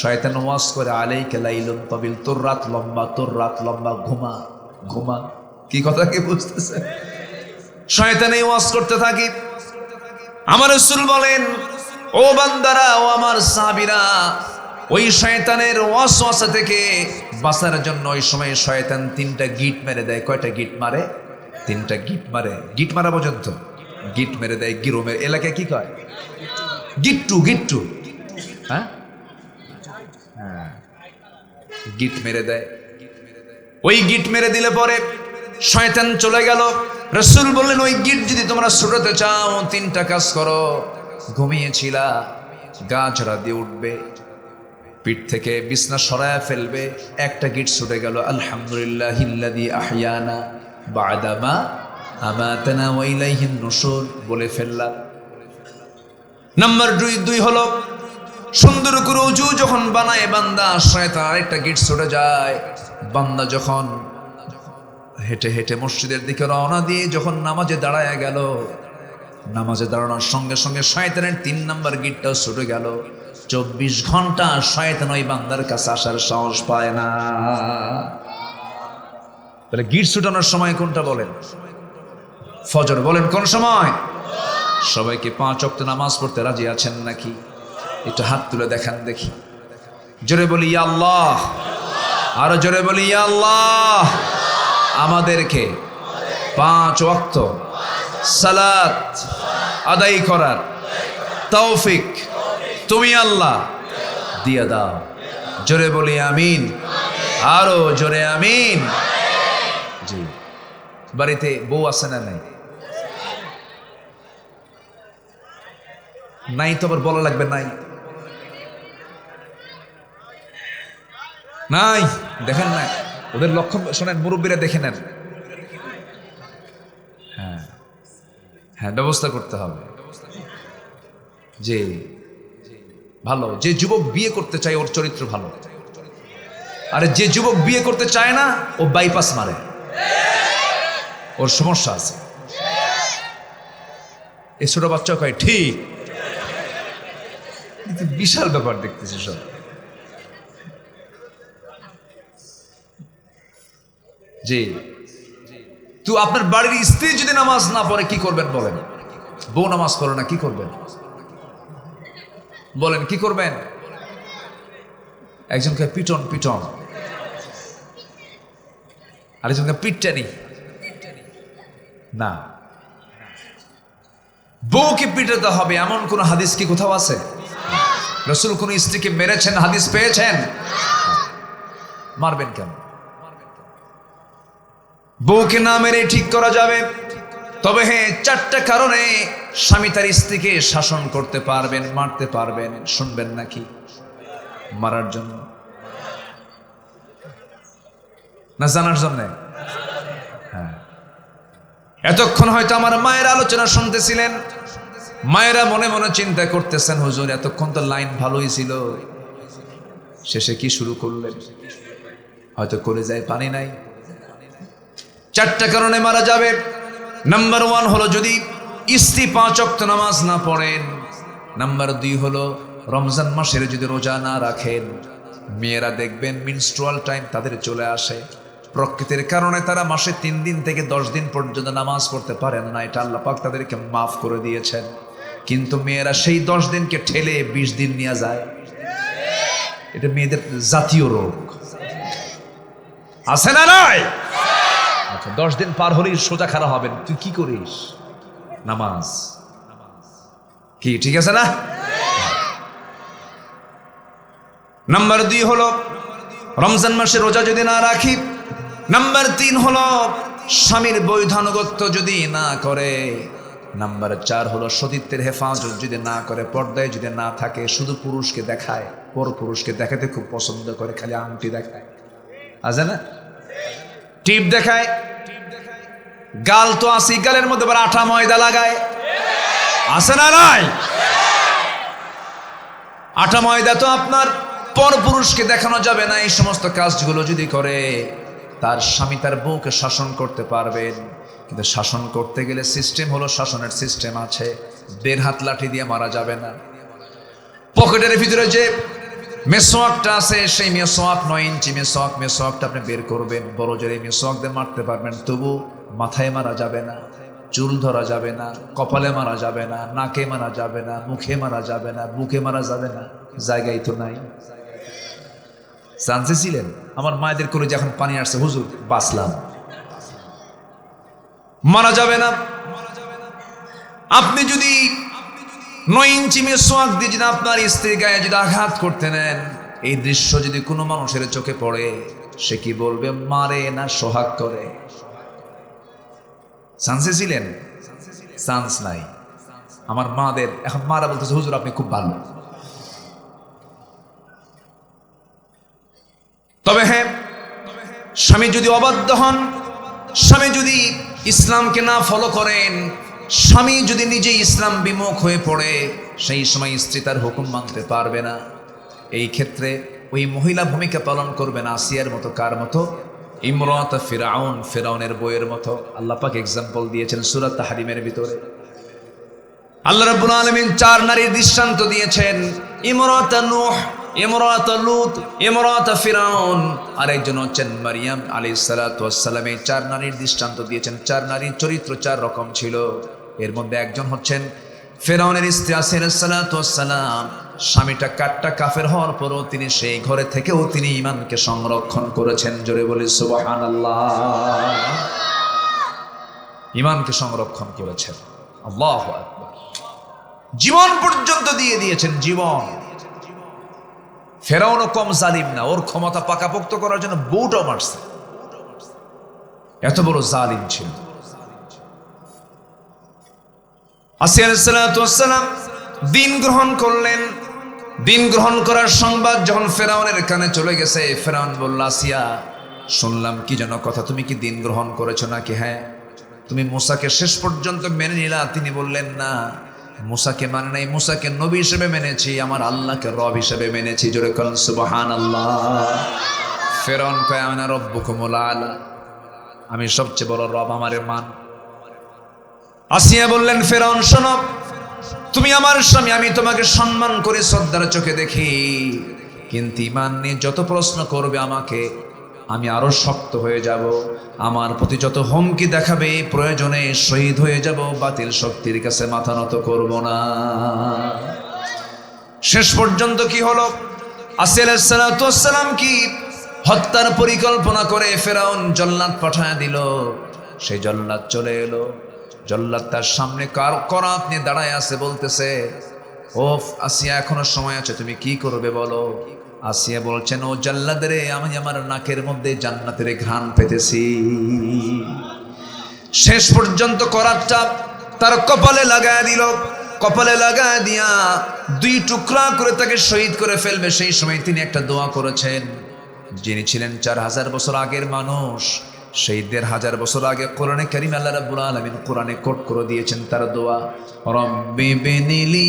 শয়তান ওয়াজ করে আলাইকা লাইলুন তাবিল, তোর রাত লম্বা, তোর রাত লম্বা, ঘুমা ঘুমা। কি কথা কি বুঝতেছেন? শয়তান এই ওয়াজ করতে থাকে। আমার রাসূল বলেন, ও বান্দারা, ও আমার সাহাবীরা, ওই শয়তানের ওয়াসওয়াসা থেকে বাঁচার জন্য ওই সময় শয়তান 3টা গিট মেরে দেয়। কয়টা গিট মারে? 3টা গিট মারে। গিট মারা পর্যন্ত গিট মেরে দেয়। গিরোমের এলাকায় কি কয়? গিট্টু, গিট্টু। হ্যাঁ, গিট মেরে দেয়। ওই গিট মেরে দিলে পরে শয়তান চলে গেল। রাসূল বললেন, ওই গিট যদি তোমরা ছুটাতে চাও 3টা কাজ করো। ঘুমিয়েছিলা, গা ঝাড়া দিয়ে উঠবে, পিঠ থেকে বিছনা সরায়া ফেলবে, একটা গিট ছুটে গেল, আলহামদুলিল্লাহিল্লাযী আহইয়ানা বা'দা মা আমাতানা ওয়া ইলাইহিন নুশুর বলে ফেললা। নাম্বার 2 হলো সুন্দর করে ওযু যখন বানায় বান্দা, শয়তান আরেকটা গিট ছুটে যায়। বান্দা যখন হেঁটে হেঁটে মসজিদের দিকে রওনা দিয়ে যখন নামাজে দাঁড়ায় গেল, নামাজে দাঁড়ানোর সঙ্গে সঙ্গে শয়তানের 3 নাম্বার গিটটাও ছুটে গেল। 24 ঘন্টা শয়তান ওই বান্দার কাছে আসার সাহস পায় না। তাহলে গিট ছুটানোর সময় কোনটা বলেন? ফজর। বলেন কোন সময়? সবাইকে 5 ওয়াক্ত নামাজ পড়তে রাজি আছেন নাকি? একটু হাত তুলে দেখান দেখি। জোরে বলি ইয়া আল্লাহ, আরো জোরে বলি ইয়া আল্লাহ। আমাদেরকে 5 ওয়াক্ত সালাত আদায় করার তৌফিক তুমি আল্লাহ দিয়ে দাও। জোরে বলি আমিন, আরো জোরে আমিন। জি। বাড়িতে বউ আছে না নাই? নাই তো আবার বলা লাগবে নাই। নাই, দেখেন না ওদের লক্ষণ শোনেন, মুরব্বীরা দেখে নেন। হ্যাঁ হ্যাঁ, ব্যবস্থা করতে হবে। যে ভালো, যে যুবক বিয়ে করতে চায় ওর চরিত্র ভালো, আরে যে যুবক বিয়ে করতে চায় না ও বাইপাস মারে, ওর সমস্যা আছে। এই ছোট বাচ্চা কয় ঠিক, কিন্তু বিশাল ব্যাপার দেখতেছি সব। জি, তো আপনার বাড়ির স্ত্রী যদি নামাজ না পড়ে কি করবেন বলেন? বউ নামাজ পড়ে না, কি করবেন বলেন? কি করবেন? একজনকে পিটন পিটন, আরেকজনকে পিটটানি না। বউকে পিটাতে হবে এমন কোন হাদিস কি কোথাও আছে? রাসূল কোন স্ত্রীকে মেরেছেন হাদিস পেয়েছেন? মারবেন কেন? বউকে না মেরে ঠিক করা যাবে, তবে হ্যাঁ 4টা কারণে স্বামী তার স্ত্রীকে শাসন করতে পারবেন, মারতে পারবেন। শুনবেন নাকি? মারার জন্য না জানার জন্য? হ্যাঁ, এতক্ষণ হয়তো আমার মায়ের আলোচনা শুনতেছিলেন, মায়েরা মনে মনে চিন্তা করতেছেন, হুজুর এতক্ষণ তো লাইন ভালোই ছিল, শেষে কি শুরু করলেন? হয়তো করে যায় পানি নাই। 4টা কারণে মারা যাবে। নাম্বার 1 হলো যদি স্ত্রী 5 ওয়াক্ত নামাজ না পড়েন। নাম্বার 2 হলো রমজান মাসের যদি রোজা না রাখেন। মেয়েরা দেখবেন মিনস্ট্রুয়াল টাইম তাদের চলে আসে, প্রকৃতির কারণে তারা মাসে 3 দিন থেকে 10 দিন পর্যন্ত নামাজ পড়তে পারেন না, এটা আল্লাহ পাক তাদেরকে মাফ করে দিয়েছেন। কিন্তু মেয়েরা সেই 10 দিনকে ঠেলে 20 দিন নিয়ে যায়। এটা মেয়েদের জাতীয় রোগ। আছে না নাই? আচ্ছা, 10 দিন পার হলেই সোজা খাড়া হবেন। তুই কি করিস? নামাজ। কি ঠিক আছে না? নাম্বার 2 হলো রমজান মাসে রোজা যদি না রাখি। নাম্বার 3 হলো স্বামীর বৈধানুগত্য যদি না করে। নাম্বার 4 হলো সতীত্বের হেফাজত যদি না করে, পর্দায় যদি না থাকে, শুধু পুরুষকে দেখায়, পর পুরুষকে দেখাতে খুব পছন্দ করে, খালি আংটি দেখায়, আছে না, টিপ দেখায়, গাল তো আসি, গালের মধ্যে আবার আটা ময়দা লাগায়, আছে না নাই? আটা ময়দা তো আপনার পর পুরুষকে দেখানো যাবে না। এই সমস্ত কাজগুলো যদি করে, তার স্বামী তার বউকে শাসন করতে পারবেন। কিন্তু শাসন করতে গেলে সিস্টেম হলো, শাসনের সিস্টেম আছে। বের হাত লাঠি দিয়ে মারা যাবে না। পকেটের ভিতরে যে মেসোয়াকটা আছে, সেই মেসোয়াক 9 ইঞ্চি মেসোয়াকটা আপনি বের করবেন, বড় জোরে মেসোয়াক দিয়ে মারতে পারবেন, তবু মাথায় মারা যাবে না, চুল ধরা যাবে না, কপালে মারা যাবে না, নাকে মারা যাবে না, মুখে মারা যাবে না, বুকে মারা যাবে না। জায়গায় তো নাই। চান্সে ছিলেন? আমার মায়েদের করে যে এখন পানি আসছে, হুজুর বাঁচলাম। মারা যাবে না। আপনি যদি 9 ইঞ্চি মেসোয়াক দিয়ে যদি আপনার স্ত্রীর গায়ে যদি আঘাত করতে নেন, এই দৃশ্য যদি কোনো মানুষের চোখে পড়ে, সে কি বলবে? মারে না সোহাগ করে? চান্সে ছিলেন? চান্স নাই। আমার মাদের এখন মারা বলতেছে, হুজুর আপনি খুব ভালো। তবে হ্যাঁ, স্বামী যদি অবাধ্য হন, স্বামী যদি ইসলামকে না ফলো করেন, স্বামী যদি নিজে ইসলাম বিমুখ হয়ে পড়ে, সেই সময় স্ত্রী তার হুকুম মানতে পারবে না। এই ক্ষেত্রে ওই মহিলা ভূমিকা পালন করবেন আসিয়ার মতো। কার মতো? ইমরাত ফিরাউন, ফিরাউনের বইয়ের মতো। আল্লাহ পাক এক্সাম্পল দিয়েছেন সূরা তাহরিমের ভিতরে। আল্লাহ রাব্বুল আলামিন 4 নারীর দৃষ্টান্ত দিয়েছেন। ইমরাত নূহ, ইমরাত লূত, ইমরাত ফিরাউন, আরেকজন হচ্ছেন মারিয়াম আলাইহিস সালাতু ওয়াস সালাম। এই 4 নারীর দৃষ্টান্ত দিয়েছেন। 4 নারীর চরিত্র 4 রকম ছিল। এর মধ্যে একজন হচ্ছেন ফিরাউনের স্ত্রী আসিয়া আলাইহিস সালাতু ওয়াস সালাম। স্বামীটা কাট্টা কাফের হওয়ার পরও তিনি সেই ঘরে থেকেও তিনি ঈমানকে সংরক্ষণ করেছেন। জোরে বলি সুবহানাল্লাহ। ঈমানকে সংরক্ষণ করেছেন। আল্লাহু আকবার। জীবন পর্যন্ত দিয়ে দিয়েছেন, জীবন। ফেরাউনও কম জালিম না, ওর ক্ষমতা পাকাপোক্ত করার জন্য বউটাও মারছে। এত বড় জালিম ছিল। আসিয়া আলাইহিস সালাতু ওয়াস সালাম দিন গ্রহণ করলেন। দিন গ্রহণ করার সংবাদ যখন ফেরাউনের কানে চলে গেছে, ফেরাউন বলল, আসিয়া শুনলাম কি যেন কথা, তুমি কি দিন গ্রহণ করেছো নাকি? হ্যাঁ। তুমি মুসাকে শেষ পর্যন্ত মেনে নিলা? তিনি বললেন, না, মুসাকে মানে নাই, মুসাকে নবী হিসেবে মেনেছি, আমার আল্লাহকে রব হিসেবে মেনেছি। জোরে বলেন সুবহানাল্লাহ। ফেরাউন কয়, আনা রব্বুকুমুল আলা, আমি সবচেয়ে বড় রব, আমারে মান। আসিয়া বললেন, ফেরাউন শোনো, তুমি আমার স্বামী, আমি তোমাকে সম্মান করে শ্রদ্ধার চোখে দেখি, কিন্তু ঈমান নিয়ে যত প্রশ্ন করবে আমাকে, আমি আরো শক্ত হয়ে যাব। আমার প্রতি যত হুমকি দেখাবে, প্রয়োজনে শহীদ হয়ে যাব, বাতিল শক্তির কাছে মাথা নত করব না। শেষ পর্যন্ত কি হলো? আসিয়া আলাইহিস সালাতু ওয়াস সালাম কি হত্যার পরিকল্পনা করে ফেরাউন জল্লাদ পাঠায় দিল। সেই জল্লাদ চলে এলো। জল্লাদ তার সামনে করাত নিয়ে দাঁড়ায় আছে, বলতেছে, ও আসিয়া, এখনো সময় আছে, তুমি কি করবে বলো। আসিয়া বলছেন, ও জল্লাদ রে, আমি আমার নাকের মধ্যে জান্নাতের ঘ্রাণ পেতেছি। শেষ পর্যন্ত করাতটা তার কপালে লাগায় দিল। কপালে লাগায় দিয়া 2 টুকরা করে তাকে শহীদ করে ফেলবে। সেই সময় তিনি একটা দোয়া করেছেন। যিনি ছিলেন 4000 বছর আগের মানুষ, সেই 1500 বছর আগে কোরআনে কারীম আল্লাহ রাব্বুল আলামিন কোরআনে কোট করে দিয়েছেন তার দোয়া, রব্বি বিনিলি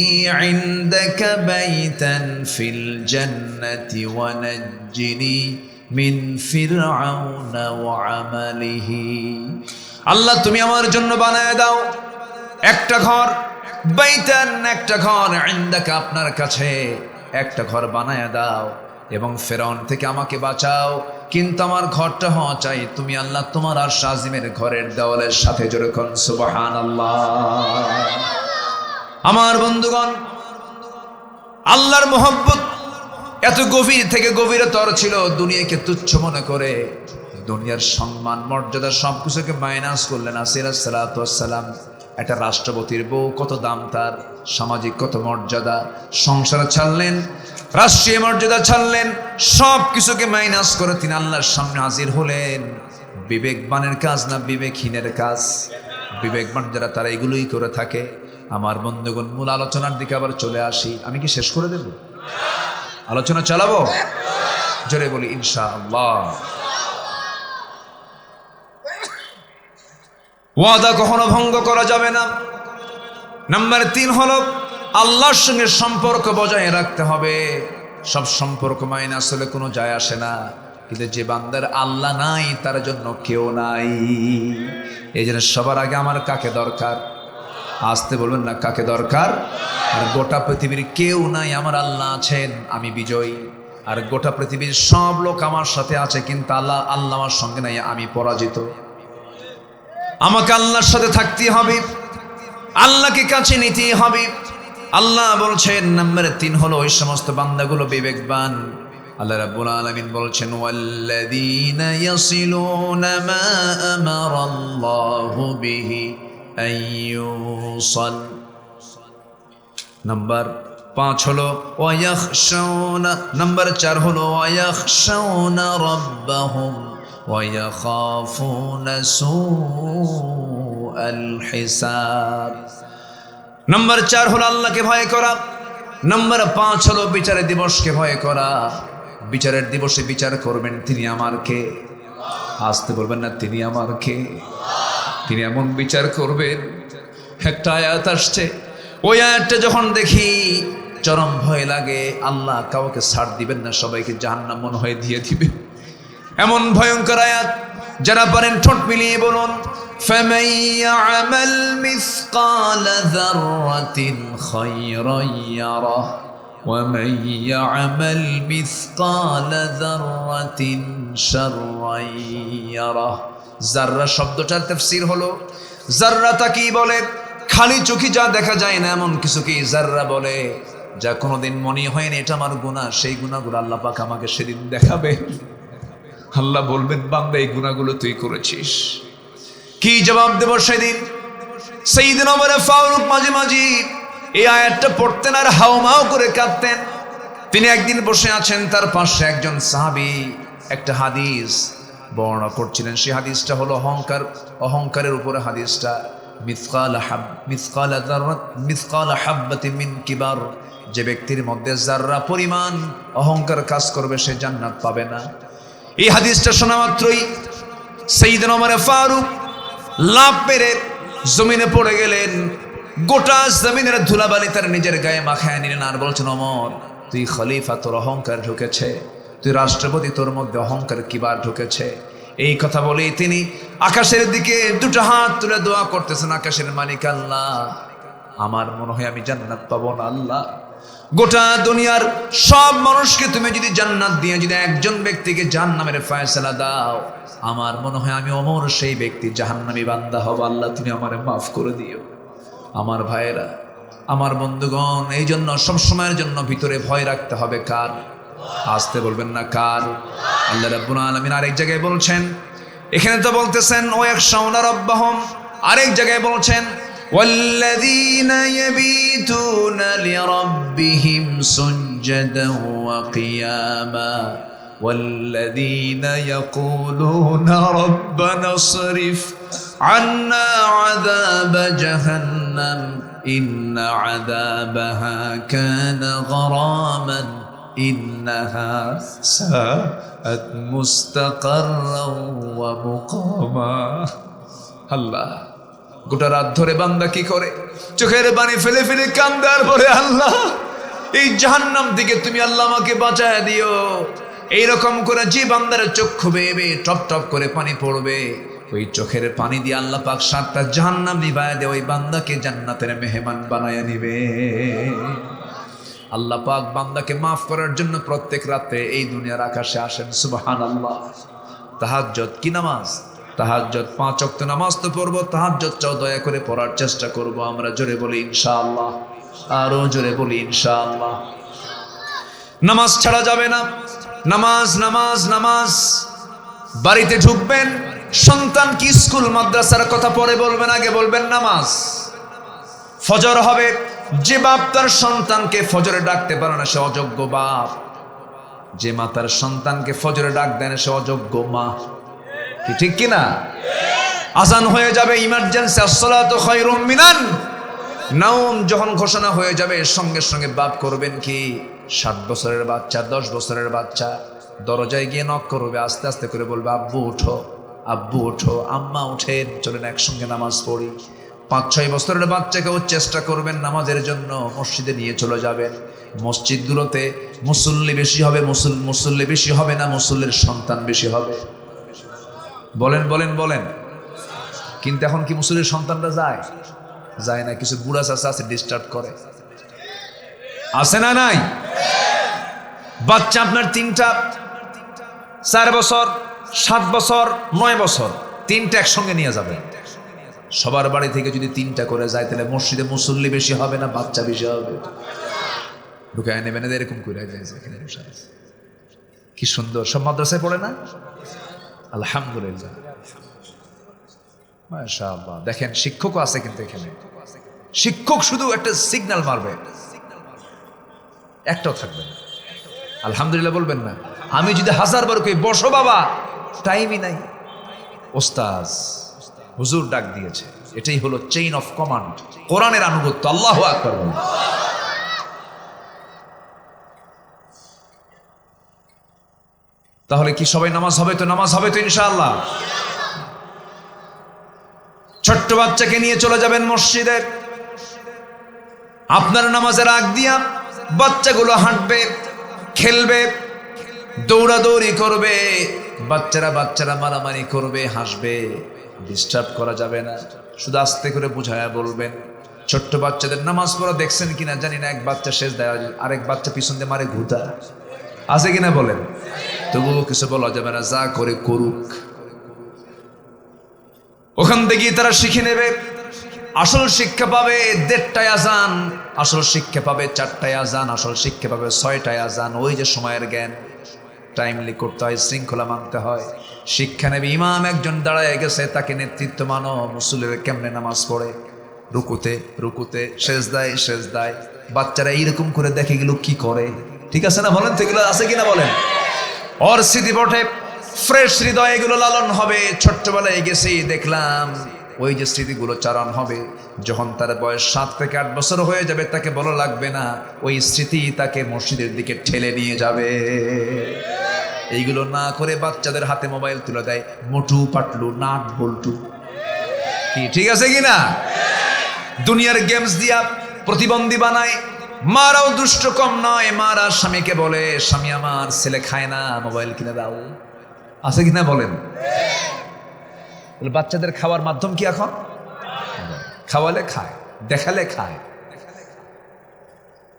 ইনদাকা বাইতান ফিল জান্নাতি ওয়া নাজ্জিনি মিন ফিরআউনা ওয়া আমালিহি। আল্লাহ, তুমি আমার জন্য বানায় দাও একটা ঘর, বাইতান, একটা ঘর, ইনদাকা, আপনার কাছে একটা ঘর বানায় দাও, এবং ফেরাউন থেকে আমাকে বাঁচাও। কিন্তু আমার ঘরটা হওয়া চাই তুমি আল্লাহ তোমার আরশ আজিমের ঘরের দেওয়ালের সাথে। জোরে কোন সুবহানাল্লাহ। আমার বন্ধুগণ, আল্লাহর মহব্বত এত গভীর থেকে গভীরতর ছিল। দুনিয়াকে তুচ্ছ মনে করে দুনিয়ার সম্মান মর্যাদা সবকিছুকে মাইনাস করলেন। আসির সালাতু ওয়াসসালাম একটা রাষ্ট্রপতির বউ, কত দাম তার, সামাজিক কত মর্যাদা, সংসার ছাড়লেন, রাষ্ট্রীয় মর্যাদা ছাড়লেন, সব কিছুকে মাইনাস করে তিনি আল্লাহর সামনে হাজির হলেন। বিবেকবানের কাজ না বিবেকহীনের কাজ? বিবেকবান যারা তারা এগুলোই করে থাকে। আমার বন্ধুগণ, মূল আলোচনার দিকে আবার চলে আসি। আমি কি শেষ করে দেব? আলোচনা চালাবো? জোরে বলি ইনশাআল্লাহ। ওয়াদা কখনো ভঙ্গ করা যাবে না। নাম্বার 3 হলো আল্লাহর সঙ্গে সম্পর্ক বজায় রাখতে হবে। সব সম্পর্ক মাইনাস হলে কোনো যায় আসে না, কিন্তু যে বান্দার আল্লাহ নাই তার জন্য কেউ নাই। এই জন্য সবার আগে আমার কাকে দরকার? আসতে বলবেন না, কাকে দরকার? আর গোটা পৃথিবীর কেউ নাই, আমার আল্লাহ আছেন, আমি বিজয়ী। আর গোটা পৃথিবীর সব লোক আমার সাথে আছে, কিন্তু আল্লাহ আমার সঙ্গে নাই, আমি পরাজিত। আমাকে আল্লাহর সাথে থাকতে হবে, আল্লাহকে কাছে নিতে হবে। আল্লাহ বলছেন নাম্বার 3 হলো ওই সমস্ত বান্দাগুলো বিবেকবান। আল্লাহ রাব্বুল আলামিন বলছেন ওয়াল্লাযীনা ইয়াসিলুনা মা আমারাল্লাহু বিহি আইয়ুসাল। নাম্বার 5 হলো ওয়ায়াখশাউনা। নাম্বার 4 হলো ওয়ায়াখশাউনা রাব্বাহুম ওয়ায়াখাফুনা সুআল হিসাব। নাম্বার 4 হলো আল্লাহকে ভয় করা। নাম্বার 5 হলো বিচারের দিবসকে ভয় করা। বিচারের দিবসে বিচার করবেন তিনি আমার কে? আসতে বলবেন না, তিনি আমার কে? তিনি এমন বিচার করবেন। একটা আয়াত আসছে, ওই আয়াতটা যখন দেখি চরম ভয় লাগে। আল্লাহ কাউকে ছাড় দিবেন না, সবাইকে জাহান্নাম মনে হয় দিয়ে দিবে। এমন ভয়ঙ্কর আয়াত, যারা পারেন ঠোঁট মিলিয়ে বলুন فَمَن يَعْمَلْ مِثْقَالَ ذَرَّةٍ خَيْرًا يَرَهُ وَمَن يَعْمَلْ مِثْقَالَ ذَرَّةٍ شَرًّا يَرَهُ। জাররা শব্দটার তাফসীর হলো, জাররাটা কি বলে? খালি চোখে যা দেখা যায় না এমন কিছুকে জাররা বলে, যা কোনোদিন মনে হয়নি এটা আমার গুনাহ। সেই গুনাহগুলো আল্লাহ পাক আমাকে সেদিন দেখাবে। আল্লাহ বলবেন, বান্দা এই গুনাহগুলো তুই করেছিস। কি জবাব দেব সেদিন? সাইয়েদনা ওমর ফারুক মাঝে মাঝে এই আয়াতটা পড়তেন আর হাউমাউ করে কাঁদতেন। তিনি একদিন বসে আছেন, তার পাশে একজন সাহাবী একটা হাদিস বর্ণনা করছিলেন। সেই হাদিসটা হলো অহংকারের উপরে হাদিসটা। মিসকাল হাব্বাতিন মিন কিবার। যে ব্যক্তির মধ্যে যাররা পরিমাণ অহংকার কাজ করবে সে জান্নাত পাবে না। এই হাদিসটা শোনা মাত্রই সাইয়েদনা ওমর ফারুক লাফ মেরে জমিনে পড়ে গেলেন। গোটা জমিনের ধুলাবালি তার নিজের গায়ে মাখায় নিলেন আর বলছেন, ওমর তুই খলিফা, তোর অহংকার ঢুকেছে। তুই রাষ্ট্রপতি, তোর মধ্যে অহংকার কিবার ঢুকেছে। এই কথা বলেই তিনি আকাশের দিকে দুটো হাত তুলে দোয়া করতেছেন, আকাশের মালিক আল্লাহ, আমার মনে হয় আমি জান্নাত পাবো না। আল্লাহ, গোটা দুনিয়ার সব মানুষকে তুমি যদি জান্নাত দিয়ে যদি একজন ব্যক্তিকে জাহান্নামের ফয়সালা দাও, আমার মনে হয় আমি ওমর সেই ব্যক্তি জাহান্নামী বান্দা হব। আল্লাহ তুমি আমারে মাফ করে দিও। আমার ভাইয়েরা, আমার বন্ধুগণ, এই জন্য সবসময়ের জন্য ভিতরে ভয় রাখতে হবে কার? আসতে বলবেন না, কার? আল্লাহ রাব্বুল আলামিন আরেক জায়গায় বলছেন, এখানে তো বলতেছেন ওয়ায়াখশাউনা রাব্বাহুম, আরেক জায়গায় বলছেন ওয়াল্লাযীনা ইয়াবীতুনা লিরাব্বিহিম সুজদান ওয়া কিয়ামা والذين يقولون ربنا اصرف عنا عذاب جهنم إن عذابها كان غراما إنها ساءت مستقرا ومقاما। আল্লাহ, গোটা রাত ধরে বান্দা কি করে? চোখের পানি ফেলে ফেলে কান্দার পরে, আল্লাহ এই জাহান্নাম থেকে তুমি আল্লাহ আমাকে বাঁচায় দিও। এইরকম করে যে বান্দার চক্ষু বেয়ে টপ টপ করে পানি পড়বে, ওই চোখের পানি দিয়ে আল্লাহ পাক 7টা জাহান্নাম নিভায় দিয়ে ওই বান্দাকে জান্নাতের মেহমান বানায় নিবে। আল্লাহ পাক বান্দাকে মাফ করার জন্য প্রত্যেক রাতে এই দুনিয়ার আকাশে আসেন। সুবহানাল্লাহ। তাহাজ্জুদ কি নামাজ? তাহাজ্জুদ 5 ওয়াক্ত নামাজ তো পড়বো, তাহাজ্জুদটাও দয়া করে পড়ার চেষ্টা করব। আমরা জোরে বলি ইনশাআল্লাহ, আরো জোরে বলি ইনশাআল্লাহ। নামাজ ছাড়া যাবে না। নামাজ নামাজ নামাজ। বাড়িতে ঢুকবেন, সন্তান কি স্কুল মাদ্রাসার কথা পরে বলবেন, আগে বলবেন নামাজ। ফজর হবে, যে বাপ তার সন্তানকে ফজরে ডাকতে পারে না সে অযোগ্য বাপ, যে মা তার সন্তানকে ফজরে ডাক দেয় না সে অযোগ্য মা। কি ঠিক কিনা? আজান হয়ে যাবে, ইমার্জেন্সি, আসসালাতু খায়রুম মিনান নাওম যখন ঘোষণা হয়ে যাবে, সঙ্গে সঙ্গে বাপ করবেন কি, 7 বছরের বাচ্চা, 10 বছরের বাচ্চা দরজায় গিয়ে নক করবে, আস্তে আস্তে করে বলবে আব্বু উঠো, আব্বু উঠো, আম্মা উঠেন, চলেন একসঙ্গে নামাজ পড়ি। 5-6 বছরের বাচ্চাকেও চেষ্টা করবেন নামাজের জন্য, মসজিদে নিয়ে চলে যাবেন। মসজিদগুলোতে মুসল্লি বেশি হবে, মুসল্লি বেশি হবে না মুসল্লির সন্তান বেশি হবে? বলেন বলেন বলেন। কিন্তু এখন কি মুসল্লির সন্তানরা যায় না? কিছু বুড়া চাচা আছে ডিস্টার্ব করে, আছে না নাই? বাচ্চা আপনার 3টা, 4 বছর, 7 বছর, 9 বছর, 3টা একসঙ্গে নিয়ে যাবেন। সবার বাড়ি থেকে যদি 3টা করে যায় তাহলে মসজিদে মুসল্লি বেশি হবে না বাচ্চা বেশি হবে? ঢুকায় নেবেন, এরকম করে যায়। কি সুন্দর, সব মাদ্রাসায় পড়ে না? আলহামদুলিল্লাহ, মাশাআল্লাহ। দেখেন শিক্ষকও আছে কিন্তু এখানে। শিক্ষক শুধু একটা সিগন্যাল মারবে, একটাও থাকবে না। আলহামদুলিল্লাহ বলবেন না? আমি যদি 1000 বার কই বসো বাবা, টাইমই নাই। ওস্তাজ হুজুর ডাক দিয়েছে, এটাই হলো চেইন অফ কমান্ড, কোরআনের আনুগত্য। আল্লাহু আকবার। তাহলে কি সবাই নামাজ হবে তো? নামাজ হবে তো ইনশাআল্লাহ। ছোট্ট বাচ্চাকে নিয়ে চলে যাবেন মসজিদে, আপনার নামাজের আগ দিয়া বাচ্চাগুলো হাঁটবে, খেলবে, দৌড়াদৌড়ি করবে, বাচ্চারা মারামারি করবে, হাসবে, ডিস্টার্ব করা যাবে না। শুধু আস্তে করে বুঝায়া বলবেন। ছোট্ট বাচ্চাদের নামাজ পড়া দেখছেন কিনা জানি না, এক বাচ্চা শেষ দেয়, আরেক বাচ্চা পিছন দিয়ে মারে ঘুতা, আছে কিনা বলেন? তবুও কিছু বলা যাবে না, যা করে করুক। ওখান থেকে তারা শিখে নেবে। আসল শিক্ষা পাবে 1:30টায় আজান, আসল শিক্ষা পাবে 4টায় আজান, আসল শিক্ষা পাবে 6টায় আজান। ওই যে সময়ের জ্ঞান, টাইমলি করতে হয়, শৃঙ্খলা মানতে হয়। শিক্ষা নেবে, ইমাম একজন দাঁড়ায় গেছে, তাকে নেতৃত্ব মানো। মুসল্লিরা কেমনে নামাজ পড়ে, রুকুতে সেজদায়। বাচ্চারা এইরকম করে দেখে গেল কি করে, ঠিক আছে না বলেন? তো এগুলো আছে কিনা বলেন? ওর স্মৃতি পটে ফ্রেশ হৃদয় এগুলো লালন হবে। ছোট্টবেলায় গেছি, দেখলাম ওই যে স্মৃতিগুলো চারণ হবে। যখন তার বয়স 7 থেকে 8 বছর হয়ে যাবে, তাকে বলা লাগবে না, ওই স্মৃতি তাকে মসজিদের দিকে ঠেলে নিয়ে যাবে। এইগুলো না করে বাচ্চাদের হাতে মোবাইল তুলে দেয়, মোটু পাটলু নাট বল্টু। কি ঠিক আছে কিনা? দুনিয়ার গেমস দিয়া প্রতিবন্ধী বানায়। মারাও দুষ্ট কম নয়, মারা স্বামীকে বলে, স্বামী আমার ছেলে খায় না, মোবাইল কিনে দাও, আছে কিনা বলেন? বাচ্চাদের খাওয়ার মাধ্যম কি এখন? খাওয়ালে খায়, দেখালে খায়।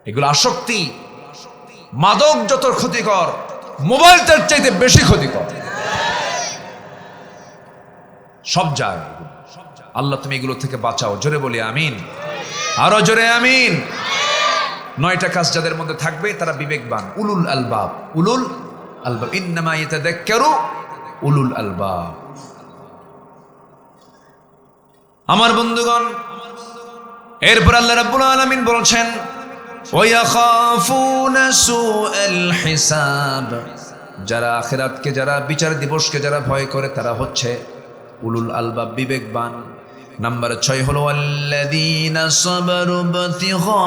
এগুলো আসক্তি। মাদক যত ক্ষতিকর, মোবাইল তার চাইতে বেশি ক্ষতিকর। সব যায়। আল্লাহ তুমি এগুলো থেকে বাঁচাও। জোরে বলি আমিন, আরো জোরে আমিন। 9টা কাজ যাদের মধ্যে থাকবে তারা বিবেকবান, উলুল আলবাব। উলুল আলবাব, ইন্নামা ইয়াতাযাক্কারু উলুল আলবাব। আমার বন্ধুগণ, এরপর আল্লাহ রাব্বুল আলামিন বলছেন, ওয়া ইয়াখাফুনা সুআল হিসাব। যারা আখিরাতকে, যারা বিচার দিবসকে যারা ভয় করে, তারা হচ্ছে উলুল আলবাব, বিবেকবান। নাম্বার 6 হলো আল্লাযীনা সাবারু বিতিগা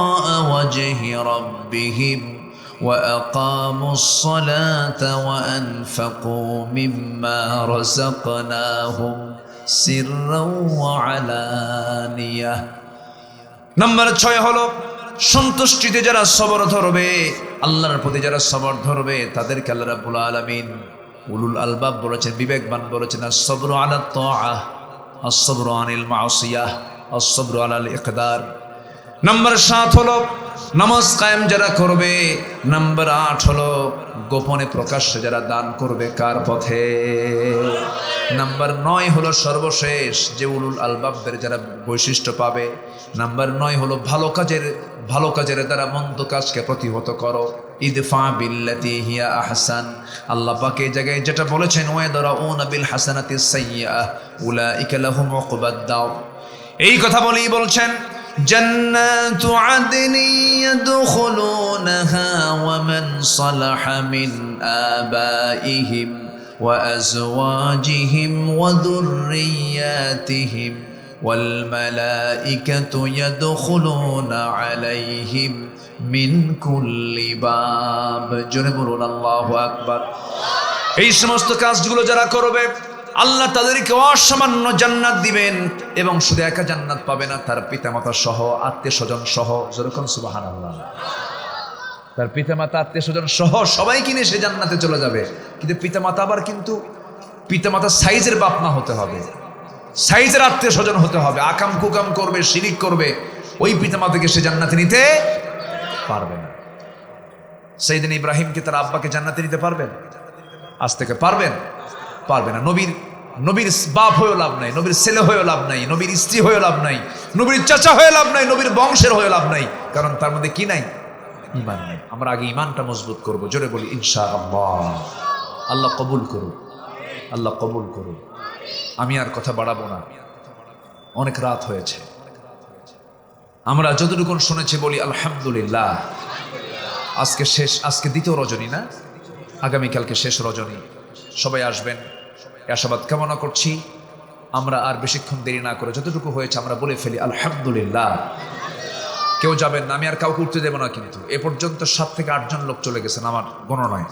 ওয়াজহি রাব্বিহিম ওয়া আকামুস সালাতা ওয়া আনফাকু মিম্মা রাযাকনাহুম সিররাও ওয়া আলানিয়াহ। নাম্বার 6 হলো সন্তুষ্টিতে যারা সবর ধরবে, আল্লাহর প্রতি যারা সবর ধরবে, তাদেরকে আল্লাহ রাব্বুল আলামিন উলুল আলবাব বলেছেন, বিবেকবান বলেছেন। আস-সাবরু আলা তাআহ, আস-সাবরু আনিল মাসিয়াহ, আস-সাবরু আলাল ইকদার। নাম্বার 7 হলো নামাজ কায়েম যারা করবে। নাম্বার 8 হলো গোপনে প্রকাশ্যে যারা দান করবে। কার পথে? নাম্বার 9 হলো সর্বশেষ যে উলুল আলবাবদের যারা বৈশিষ্ট্য পাবে। নাম্বার 9 হলো ভালো কাজের দ্বারা মন্দ কাজকে প্রতিহত করো। ইদফা বিল্লাতি হিয়া আহসান, আল্লাহ পাক এই জায়গায় যেটা বলেছেন ওয়াদারাউনা বিল হাসানাতিস সাইয়্যাহ উলাইকা লাহুম উকবাদ দার, এই কথা বলেই বলছেন জান্নাতু আদনি ইয়াদখুলুনাহা ওয়া মান সালাহা মিন আবাইহিম وأزواجهم وذرياتهم والملائكة يدخلون عليهم من كل باب جنبون الله أكبر। এই সমস্ত কাজগুলো যারা করবে আল্লাহ তাদেরকে অসামান্য জান্নাত দিবেন, এবং শুধু একা জান্নাত পাবে না, তার পিতামাতা সহ আত্মীয় স্বজন সহ, যেরকম সুবহানাল্লাহ, তার পিতামাতা আত্মীয় স্বজন সহ সবাই কিনে সে জান্নাতে চলে যাবে। কিন্তু পিতামাতা আবার কিন্তু পিতামাতা সাইজের বাপ মা হতে হবে, সাইজের আত্মীয় স্বজন হতে হবে। আকাম কুকাম করবে, শিরিক করবে, ওই পিতামাতাকে সে জান্নাতে নিতে পারবে না। সাইয়েদনা ইব্রাহিমকে তার আব্বাকে জান্নাতে নিতে পারবেন? আজ থেকে পারবেন? পারবে না। নবীর বাপ হয়েও লাভ নাই, নবীর ছেলে হয়েও লাভ নাই, নবীর স্ত্রী হয়েও লাভ নাই, নবীর চাচা হয়ে লাভ নাই, নবীর বংশের হয়ে লাভ নাই, কারণ তার মধ্যে কি নাই? ঈমান নাই। আমরা আগে ঈমানটা মজবুত করব, জোরে বলি ইনশাআল্লাহ। আল্লাহ কবুল করুন, আল্লাহ কবুল করুন। আমি আর কথা বাড়াবো না, অনেক রাত হয়েছে। আমরা যতটুকু শুনেছি বলি আলহামদুলিল্লাহ। আজকে শেষ, আজকে দ্বিতীয় রজনী না, আগামীকালকে শেষ রজনী। সবাই আসবেন, আশাবাদ কামনা করছি। আমরা আর বেশিক্ষণ দেরি না করে যতটুকু হয়েছে আমরা বলে ফেলি আলহামদুলিল্লাহ। কেউ যাবেন না, আমি আর কাউকে উঠতে দেবো না। কিন্তু এ পর্যন্ত 7 থেকে 8 জন লোক চলে গেছেন আমার গণনায়।